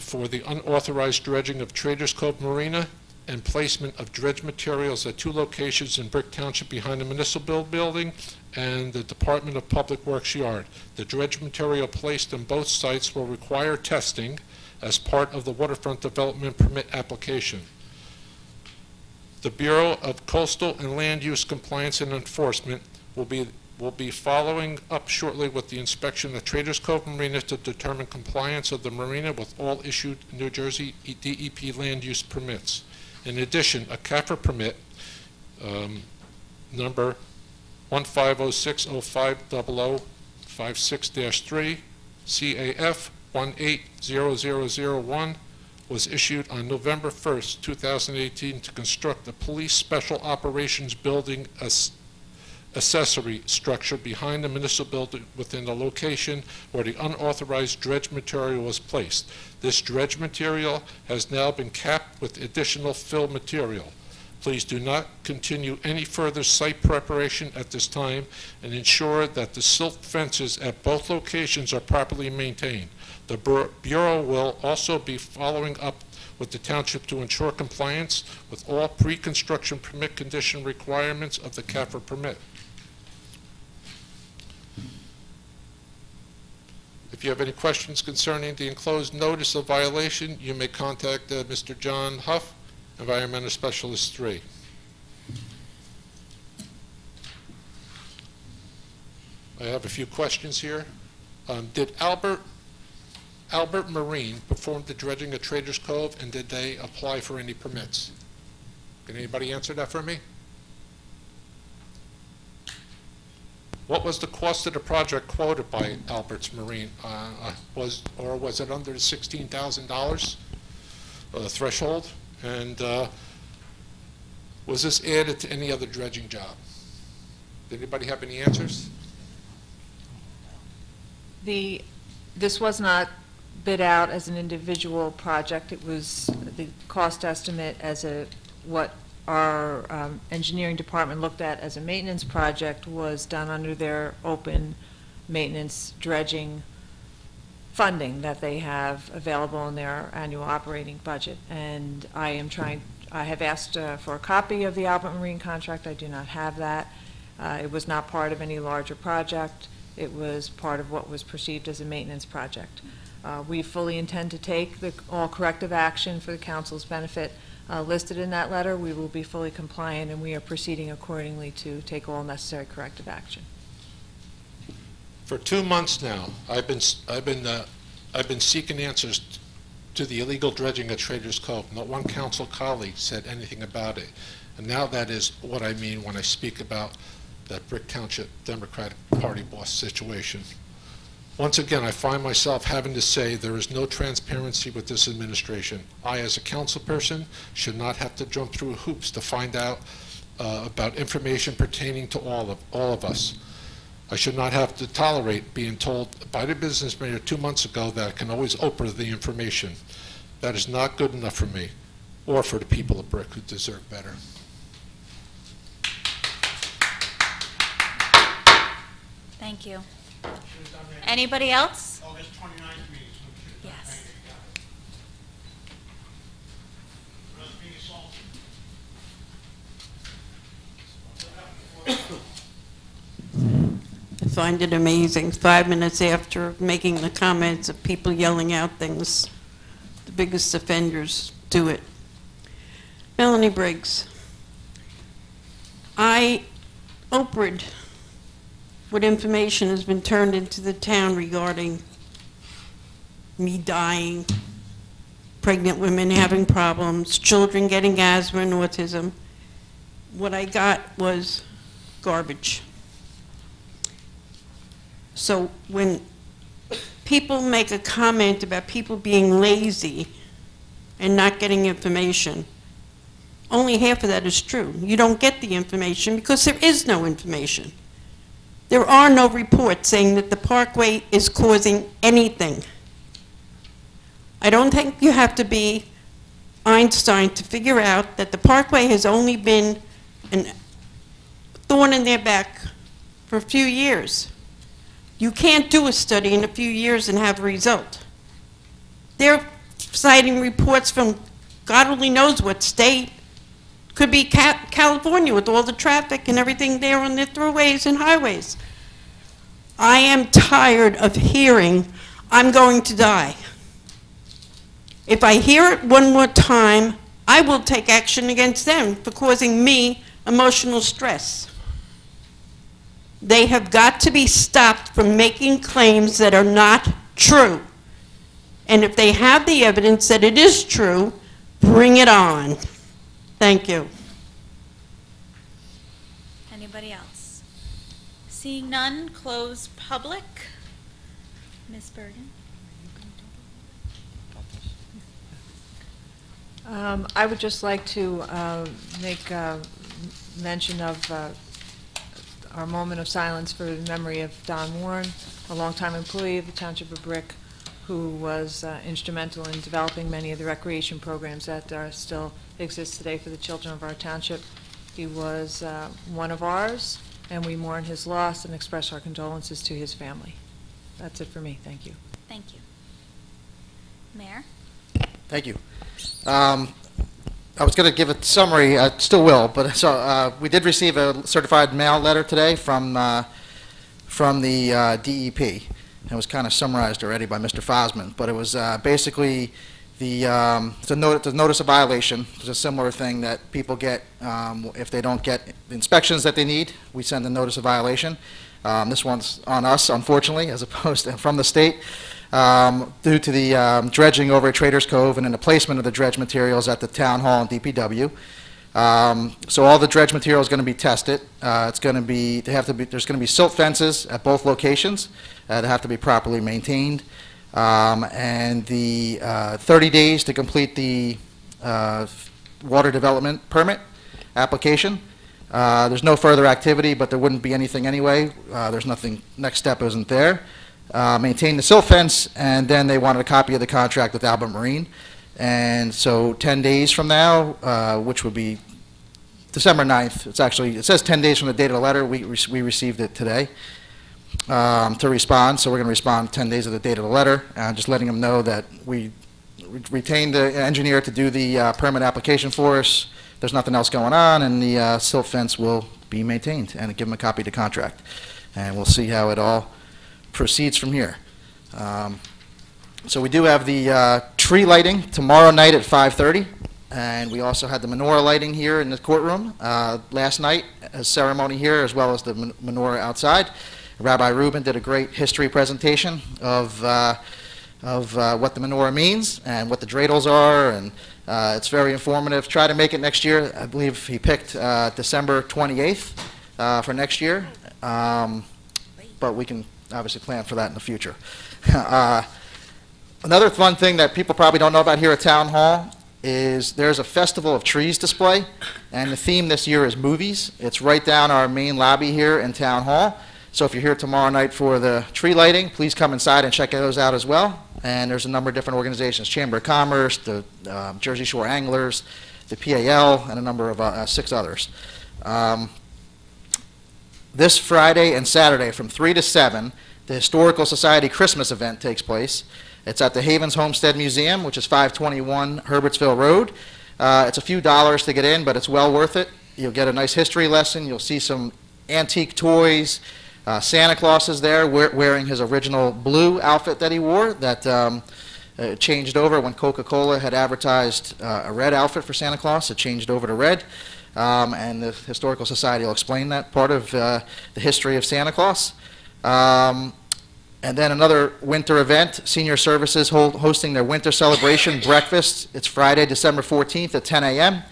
for the unauthorized dredging of Traders Cove Marina and placement of dredge materials at 2 locations in Brick Township behind the municipal building and the Department of Public Works yard. The dredge material placed in both sites will require testing as part of the waterfront development permit application. The Bureau of Coastal and Land Use Compliance and Enforcement will be following up shortly with the inspection of Traders Cove Marina to determine compliance of the marina with all issued New Jersey DEP land use permits. In addition, a CAFRA permit number 150605056-3 CAF 180001 was issued on November 1st, 2018 to construct a police special operations building accessory structure behind the municipal building within the location where the unauthorized dredge material was placed. This dredge material has now been capped with additional fill material. Please do not continue any further site preparation at this time and ensure that the silt fences at both locations are properly maintained. The Bureau will also be following up with the Township to ensure compliance with all pre-construction permit condition requirements of the CAFRA permit. If you have any questions concerning the enclosed notice of violation, you may contact Mr. John Huff, Environmental Specialist 3. I have a few questions here. Did Albert Marine perform the dredging at Traders Cove, and did they apply for any permits? Can anybody answer that for me? What was the cost of the project quoted by Albert's Marine? Was it under the $16,000 threshold? And was this added to any other dredging job? Did anybody have any answers? This was not bid out as an individual project. It was the cost estimate as what our engineering department looked at as a maintenance project was done under their open maintenance dredging funding that they have available in their annual operating budget. And I have asked for a copy of the Albert Marine contract. I do not have that. It was not part of any larger project. It was part of what was perceived as a maintenance project. We fully intend to take all corrective action for the council's benefit listed in that letter. We will be fully compliant, and we are proceeding accordingly to take all necessary corrective action. For 2 months now, I've been I've been seeking answers to the illegal dredging at Traders Cove. Not one council colleague said anything about it. And now that is what I mean when I speak about that Brick Township Democratic Party boss situation. Once again, I find myself having to say there is no transparency with this administration. I, as a council person, should not have to jump through hoops to find out about information pertaining to all of us. I should not have to tolerate being told by the business mayor 2 months ago that I can always Oprah the information. That is not good enough for me or for the people of Brick who deserve better. Thank you. Anybody else? August 29th meeting. Yes. I find it amazing. 5 minutes after making the comments of people yelling out things, the biggest offenders do it. Melanie Briggs, I Oprah'd what information has been turned into the town regarding me dying, pregnant women having problems, children getting asthma and autism. What I got was garbage. So when people make a comment about people being lazy and not getting information, only half of that is true. You don't get the information because there is no information. There are no reports saying that the parkway is causing anything. I don't think you have to be Einstein to figure out that the parkway has only been a thorn in their back for a few years. You can't do a study in a few years and have a result. They're citing reports from God only knows what state. Could be California with all the traffic and everything there on the throughways and highways. I am tired of hearing, I'm going to die. If I hear it one more time, I will take action against them for causing me emotional stress. They have got to be stopped from making claims that are not true. And if they have the evidence that it is true, bring it on. Thank you. Anybody else? Seeing none, close public. Ms. Bergen? I would just like to make mention of our moment of silence for the memory of Don Warren, a longtime employee of the Township of Brick, who was instrumental in developing many of the recreation programs that still exist today for the children of our township. He was one of ours, and we mourn his loss and express our condolences to his family. That's it for me. Thank you. Thank you. Mayor? Thank you. I was going to give a summary, still will, but so we did receive a certified mail letter today from the DEP. It was kind of summarized already by Mr. Fosman, but it was basically it's a notice of violation. It's a similar thing that people get if they don't get the inspections that they need. We send a notice of violation. This one's on us, unfortunately, as opposed to from the state. Due to the dredging over at Traders Cove and then the placement of the dredge materials at the town hall and DPW. So all the dredge material is going to be tested. It's going to be, there's going to be silt fences at both locations that have to be properly maintained. And the 30 days to complete the water development permit application. There's no further activity, but there wouldn't be anything anyway. There's nothing, next step isn't there. Maintain the silt fence, and then they wanted a copy of the contract with Albert Marine. And so 10 days from now, which would be December 9th, it's actually, it says 10 days from the date of the letter. We received it today to respond. So we're going to respond 10 days of the date of the letter, just letting them know that we retained the engineer to do the permit application for us. There's nothing else going on, and the silt fence will be maintained, and give them a copy of the contract. And we'll see how it all proceeds from here. So we do have the tree lighting tomorrow night at 5:30, and we also had the menorah lighting here in the courtroom last night, a ceremony here, as well as the menorah outside. Rabbi Rubin did a great history presentation of of what the menorah means and what the dreidels are, and it's very informative. Try to make it next year. I believe he picked December 28th for next year, but we can obviously plan for that in the future. Another fun thing that people probably don't know about here at Town Hall is there's a Festival of Trees display, and the theme this year is movies. It's right down our main lobby here in Town Hall. So if you're here tomorrow night for the tree lighting, please come inside and check those out as well. And there's a number of different organizations, Chamber of Commerce, the Jersey Shore Anglers, the PAL, and a number of 6 others. This Friday and Saturday from 3 to 7, the Historical Society Christmas event takes place. It's at the Havens Homestead Museum, which is 521 Herbertsville Road. It's a few dollars to get in, but it's well worth it. You'll get a nice history lesson. You'll see some antique toys. Santa Claus is there wearing his original blue outfit that he wore that changed over when Coca-Cola had advertised a red outfit for Santa Claus. It changed over to red. And the Historical Society will explain that part of the history of Santa Claus. And then another winter event, Senior Services hosting their winter celebration breakfast. It's Friday, December 14th at 10 a.m.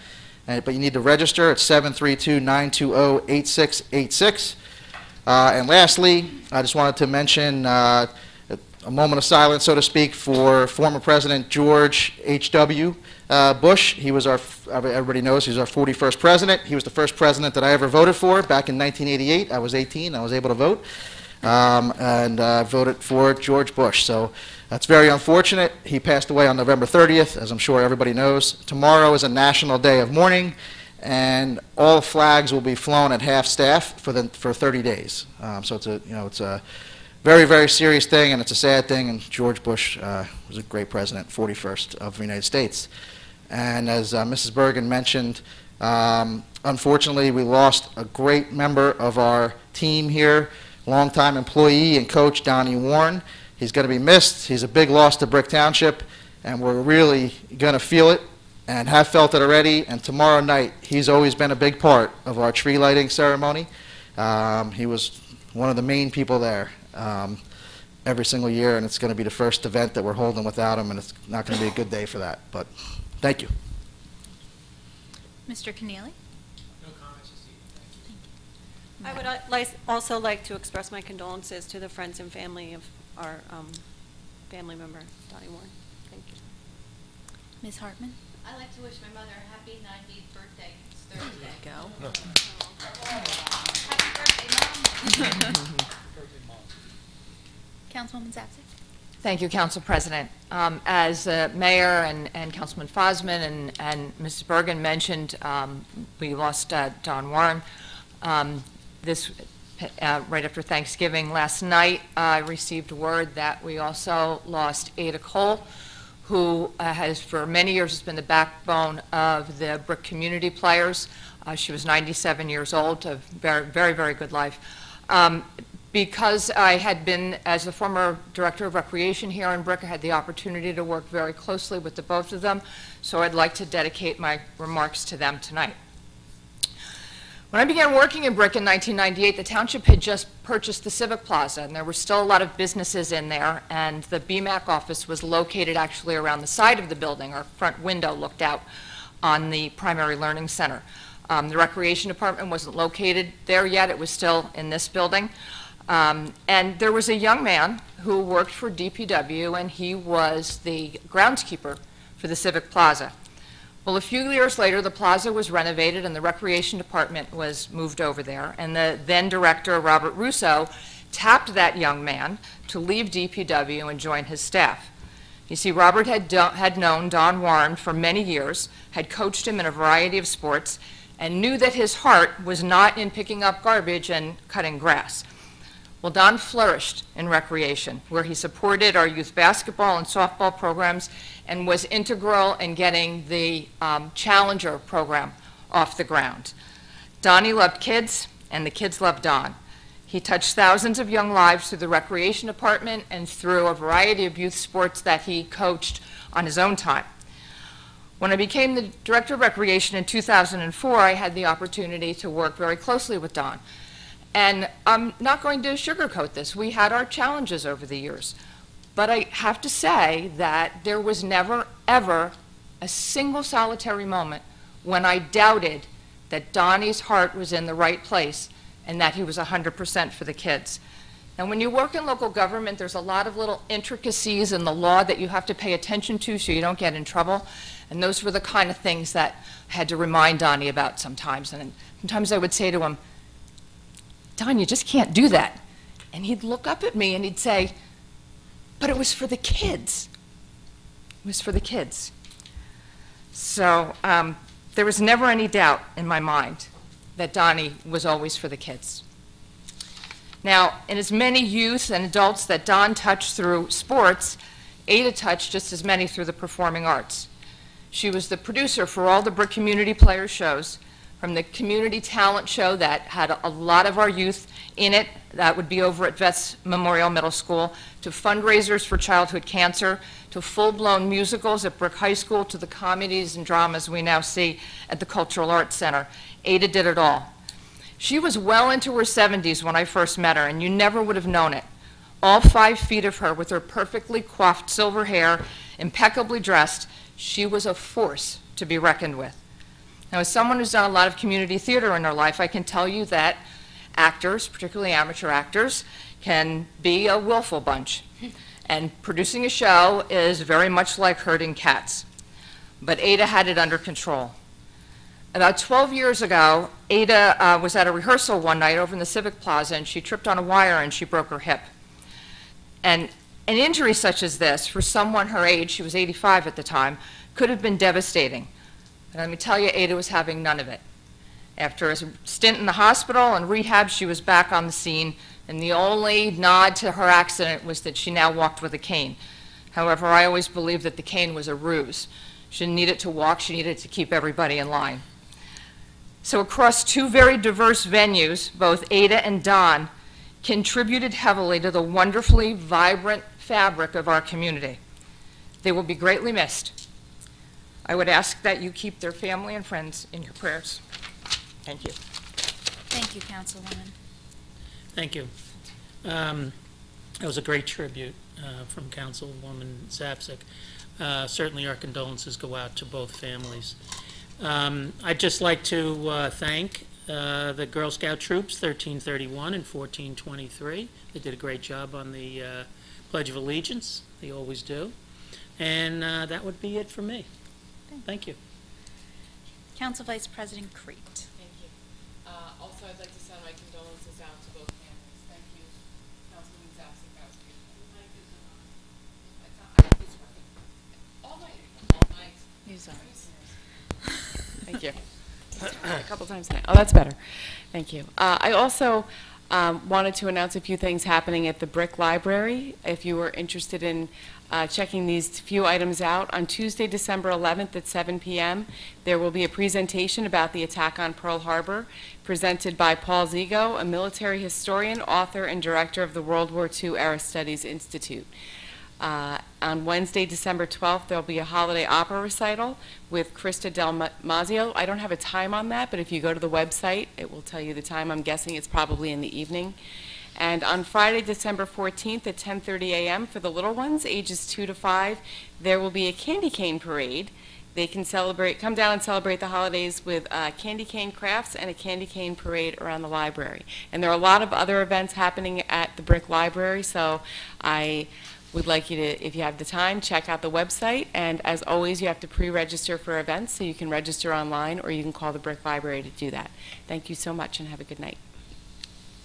But you need to register. It's 732-920-8686. And lastly, I just wanted to mention a moment of silence, so to speak, for former President George H.W. Bush. He was everybody knows he's our 41st president. He was the first president that I ever voted for back in 1988. I was 18. I was able to vote. And voted for George Bush. So that's very unfortunate. He passed away on November 30th, as I'm sure everybody knows. Tomorrow is a national day of mourning, and all flags will be flown at half staff for 30 days. So it's a very, very serious thing, and it's a sad thing. And George Bush was a great president, 41st of the United States. And as Mrs. Bergen mentioned, unfortunately, we lost a great member of our team here. Longtime employee and coach Donnie Warren. He's going to be missed. He's a big loss to Brick Township, and we're really going to feel it and have felt it already. And tomorrow night, he's always been a big part of our tree lighting ceremony. He was one of the main people there every single year, and it's going to be the first event that we're holding without him, and it's not going to be a good day for that. But thank you. Mr. Keneally? I would also like to express my condolences to the friends and family of our family member, Donnie Warren. Thank you. Ms. Hartman? I'd like to wish my mother a happy 90th birthday. It's Thursday. Go. Happy birthday, Mom. Councilwoman Zapsik? Thank you, Council President. As Mayor and Councilman Fosman and Mrs. Bergen mentioned, we lost Don Warren. This right after Thanksgiving last night, I received word that we also lost Ada Cole, who has for many years been the backbone of the Brick community players. She was 97 years old, a very, very, very good life. Because I had been, as the former Director of Recreation here in Brick, I had the opportunity to work very closely with the both of them, so I'd like to dedicate my remarks to them tonight. When I began working in Brick in 1998, the township had just purchased the Civic Plaza, and there were still a lot of businesses in there, and the BMAC office was located actually around the side of the building. Our front window looked out on the primary learning center. The recreation department wasn't located there yet. It was still in this building. And there was a young man who worked for DPW, and he was the groundskeeper for the Civic Plaza. Well, a few years later, the plaza was renovated and the recreation department was moved over there, and the then director, Robert Russo, tapped that young man to leave DPW and join his staff. You see, Robert had known Don Warren for many years, had coached him in a variety of sports, and knew that his heart was not in picking up garbage and cutting grass. Well, Don flourished in recreation, where he supported our youth basketball and softball programs and was integral in getting the Challenger program off the ground. Donnie loved kids, and the kids loved Don. He touched thousands of young lives through the recreation department and through a variety of youth sports that he coached on his own time. When I became the Director of Recreation in 2004, I had the opportunity to work very closely with Don. And I'm not going to sugarcoat this. We had our challenges over the years. But I have to say that there was never, ever a single solitary moment when I doubted that Donnie's heart was in the right place and that he was 100% for the kids. Now, when you work in local government, there's a lot of little intricacies in the law that you have to pay attention to so you don't get in trouble. And those were the kind of things that I had to remind Donnie about sometimes. And sometimes I would say to him, Don, you just can't do that. And he'd look up at me and he'd say, but it was for the kids. It was for the kids. So there was never any doubt in my mind that Donnie was always for the kids. Now, in as many youth and adults that Don touched through sports, Ada touched just as many through the performing arts. She was the producer for all the Brick Community Players shows, from the community talent show that had a lot of our youth in it, that would be over at Vets Memorial Middle School, to fundraisers for childhood cancer, to full-blown musicals at Brick High School, to the comedies and dramas we now see at the Cultural Arts Center. Ada did it all. She was well into her 70s when I first met her, and you never would have known it. All 5 feet of her, with her perfectly coiffed silver hair, impeccably dressed, she was a force to be reckoned with. Now, as someone who's done a lot of community theater in her life, I can tell you that actors, particularly amateur actors, can be a willful bunch. And producing a show is very much like herding cats. But Ada had it under control. About 12 years ago, Ada was at a rehearsal one night over in the Civic Plaza, and she tripped on a wire and she broke her hip. And an injury such as this, for someone her age, she was 85 at the time, could have been devastating. And let me tell you, Ada was having none of it. After a stint in the hospital and rehab, she was back on the scene, and the only nod to her accident was that she now walked with a cane. However, I always believed that the cane was a ruse. She didn't need it to walk, she needed it to keep everybody in line. So across 2 very diverse venues, both Ada and Don contributed heavily to the wonderfully vibrant fabric of our community. They will be greatly missed. I would ask that you keep their family and friends in your prayers. Thank you. Thank you, Councilwoman. Thank you. That was a great tribute from Councilwoman Zapsik. Certainly our condolences go out to both families. I'd just like to thank the Girl Scout troops, 1331 and 1423. They did a great job on the Pledge of Allegiance. They always do. And that would be it for me. Thank you. Council Vice President Crete. Thank you. Also, I'd like to send my condolences out to both families. Thank you, Councilwoman Zapsik. That was beautiful. All night. Use Thank you. A couple times tonight. Oh, that's better. Thank you. I also wanted to announce a few things happening at the Brick Library. If you were interested in checking these few items out, on Tuesday, December 11th at 7 p.m., there will be a presentation about the attack on Pearl Harbor presented by Paul Zigo, a military historian, author, and director of the World War II Era Studies Institute. On Wednesday, December 12th, there'll be a holiday opera recital with Krista Del Mazio. I don't have a time on that, but if you go to the website, it will tell you the time. I'm guessing it's probably in the evening. And on Friday, December 14th at 10:30 a.m. for the little ones, ages 2 to 5, there will be a candy cane parade. They can come down and celebrate the holidays with candy cane crafts and a candy cane parade around the library. And there are a lot of other events happening at the Brick Library, so I would like you to, if you have the time, check out the website. And as always, you have to pre-register for events, so you can register online or you can call the Brick Library to do that. Thank you so much and have a good night.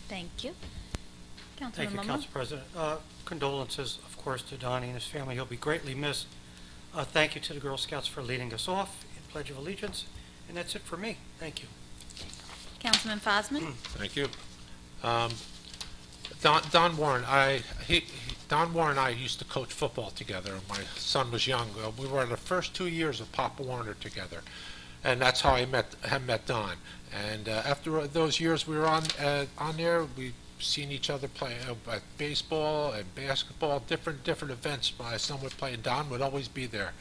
Thank you. Thank you, Council President. Condolences, of course, to Donnie and his family. He'll be greatly missed. Thank you to the Girl Scouts for leading us off in Pledge of Allegiance. And that's it for me. Thank you. Councilman Fosman. Thank you. Don Warren, Don Warren and I used to coach football together. My son was young. We were in the first 2 years of Papa Warner together, and that's how I met Don. And after those years we were on there, we've seen each other play at baseball and basketball, different events. My son would play, and Don would always be there,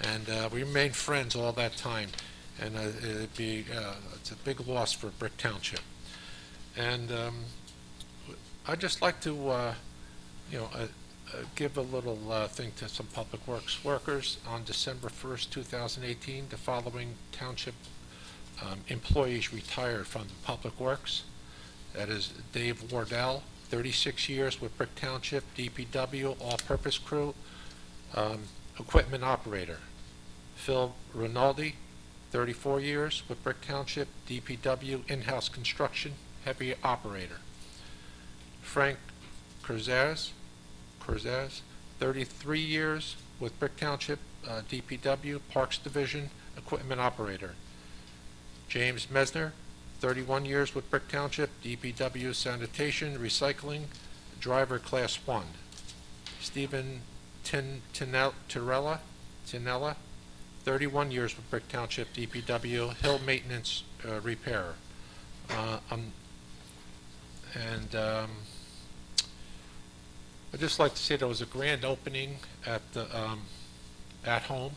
and we remained friends all that time. And it's a big loss for Brick Township. And I'd just like to, give a little thing to some public works workers. On December 1st, 2018, the following township employees retired from the public works. That is Dave Wardell, 36 years with Brick Township, DPW, all-purpose crew, equipment operator. Phil Rinaldi, 34 years with Brick Township, DPW, in-house construction, heavy operator. Frank Corzaz, 33 years with Brick Township, DPW, Parks Division, equipment operator. James Mesner, 31 years with Brick Township, DPW, sanitation, recycling, driver class 1. Stephen Tinella, 31 years with Brick Township, DPW, hill maintenance repairer. I'd just like to say there was a grand opening at the At Home,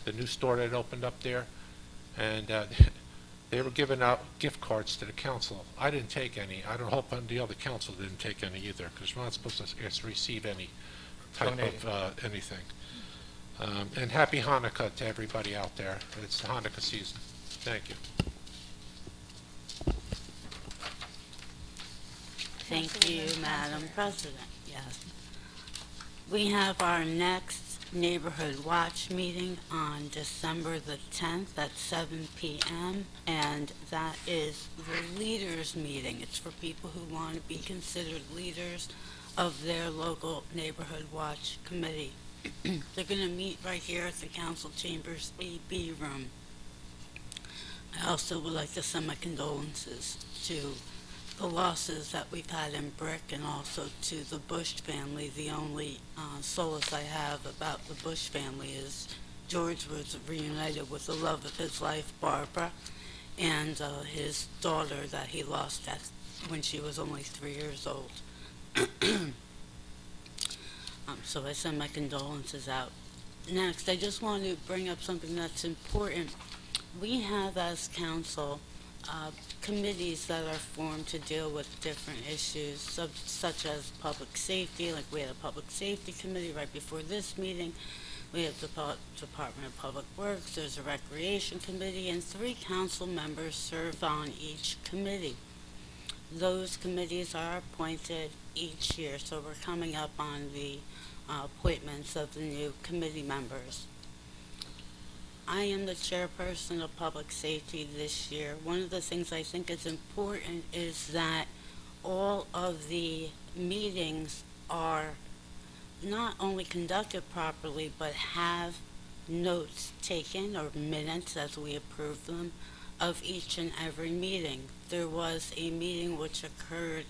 the new store that opened up there, and they were giving out gift cards to the council. I didn't take any. I don't hope the other council didn't take any either, because we're not supposed to receive any type of anything. And happy Hanukkah to everybody out there. It's the Hanukkah season. Thank you. Thank you, Madam President. Yes. We have our next Neighborhood Watch meeting on December the 10th at 7 p.m. and that is the leaders meeting. It's for people who want to be considered leaders of their local Neighborhood Watch committee. They're going to meet right here at the council chambers AB room. I also would like to send my condolences to the losses that we've had in Brick and also to the Bush family. The only solace I have about the Bush family is George was reunited with the love of his life, Barbara, and his daughter that he lost when she was only 3 years old. So I send my condolences out. Next, I just want to bring up something that's important. We have, as council, committees that are formed to deal with different issues, such as public safety. Like we had a public safety committee right before this meeting. We have the Department of Public Works. There's a recreation committee, and 3 council members serve on each committee. Those committees are appointed each year, so we're coming up on the appointments of the new committee members. I am the chairperson of public safety this year. One of the things I think is important is that all of the meetings are not only conducted properly, but have notes taken, or minutes as we approve them, of each and every meeting. There was a meeting which occurred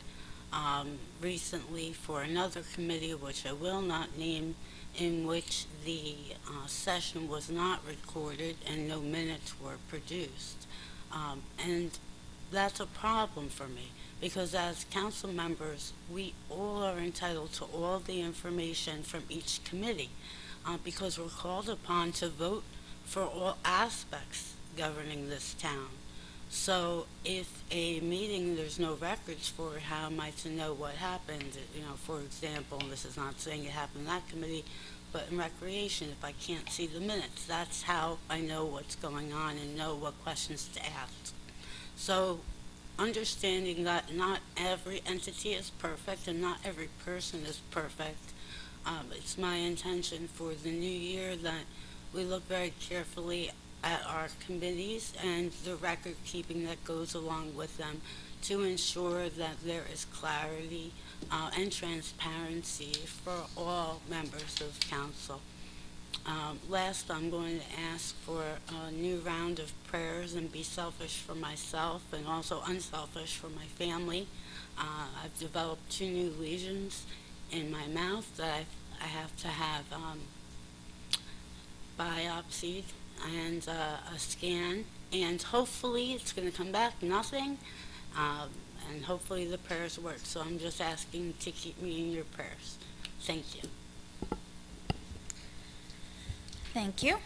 recently for another committee, which I will not name, in which the session was not recorded and no minutes were produced. And that's a problem for me, because as council members, we all are entitled to all the information from each committee, because we're called upon to vote for all aspects governing this town. So if a meeting there's no records for, how am I to know what happened? You know, for example, and this is not saying it happened in that committee, but in recreation, if I can't see the minutes, that's how I know what's going on and know what questions to ask. So understanding that not every entity is perfect and not every person is perfect, it's my intention for the new year that we look very carefully at our committees and the record keeping that goes along with them to ensure that there is clarity and transparency for all members of council. Last, I'm going to ask for a new round of prayers and be selfish for myself and also unselfish for my family. I've developed 2 new lesions in my mouth that I have to have biopsied and a scan, and hopefully it's going to come back nothing, and hopefully the prayers work. So I'm just asking to keep me in your prayers. Thank you. Thank you.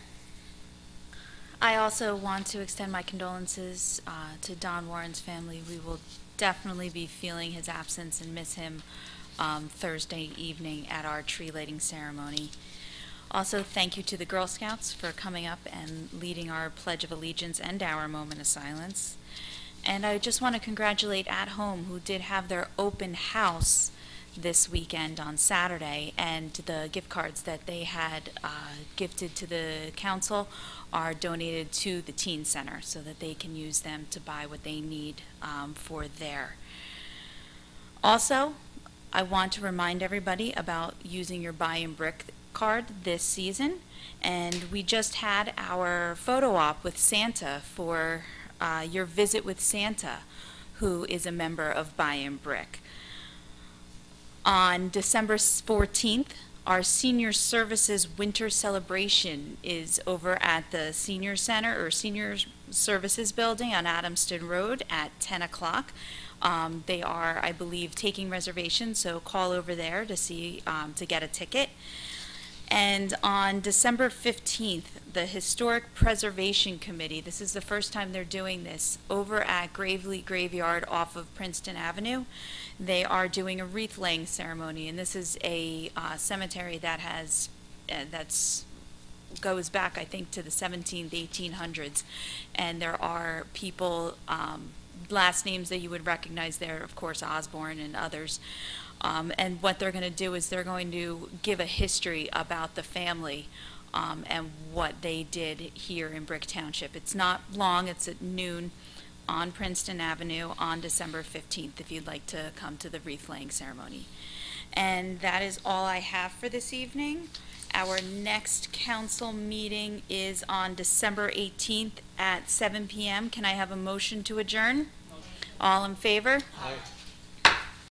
I also want to extend my condolences to Don Warren's family. We will definitely be feeling his absence and miss him Thursday evening at our tree lighting ceremony. Also, thank you to the Girl Scouts for coming up and leading our Pledge of Allegiance and our moment of silence. And I just want to congratulate At Home, who did have their open house this weekend on Saturday, and the gift cards that they had gifted to the council are donated to the teen center so that they can use them to buy what they need for there. Also, I want to remind everybody about using your Buy and Brick card this season, and we just had our photo op with Santa for your visit with Santa, who is a member of Buy and Brick. On December 14th, our Senior Services Winter Celebration is over at the Senior Center or Senior Services Building on Adamston Road at 10 o'clock. They are, I believe, taking reservations, so call over there to see to get a ticket. And on December 15th, the Historic Preservation Committee, this is the first time they're doing this, over at Gravely Graveyard off of Princeton Avenue. They are doing a wreath laying ceremony, and this is a cemetery that has, goes back, I think, to the 17th, 1800s. And there are people, last names that you would recognize there, of course, Osborne and others. And what they're going to do is they're going to give a history about the family and what they did here in Brick Township. It's not long, it's at noon on Princeton Avenue on December 15th if you'd like to come to the wreath laying ceremony. And that is all I have for this evening. Our next council meeting is on December 18th at 7 p.m. Can I have a motion to adjourn? All in favor? Aye.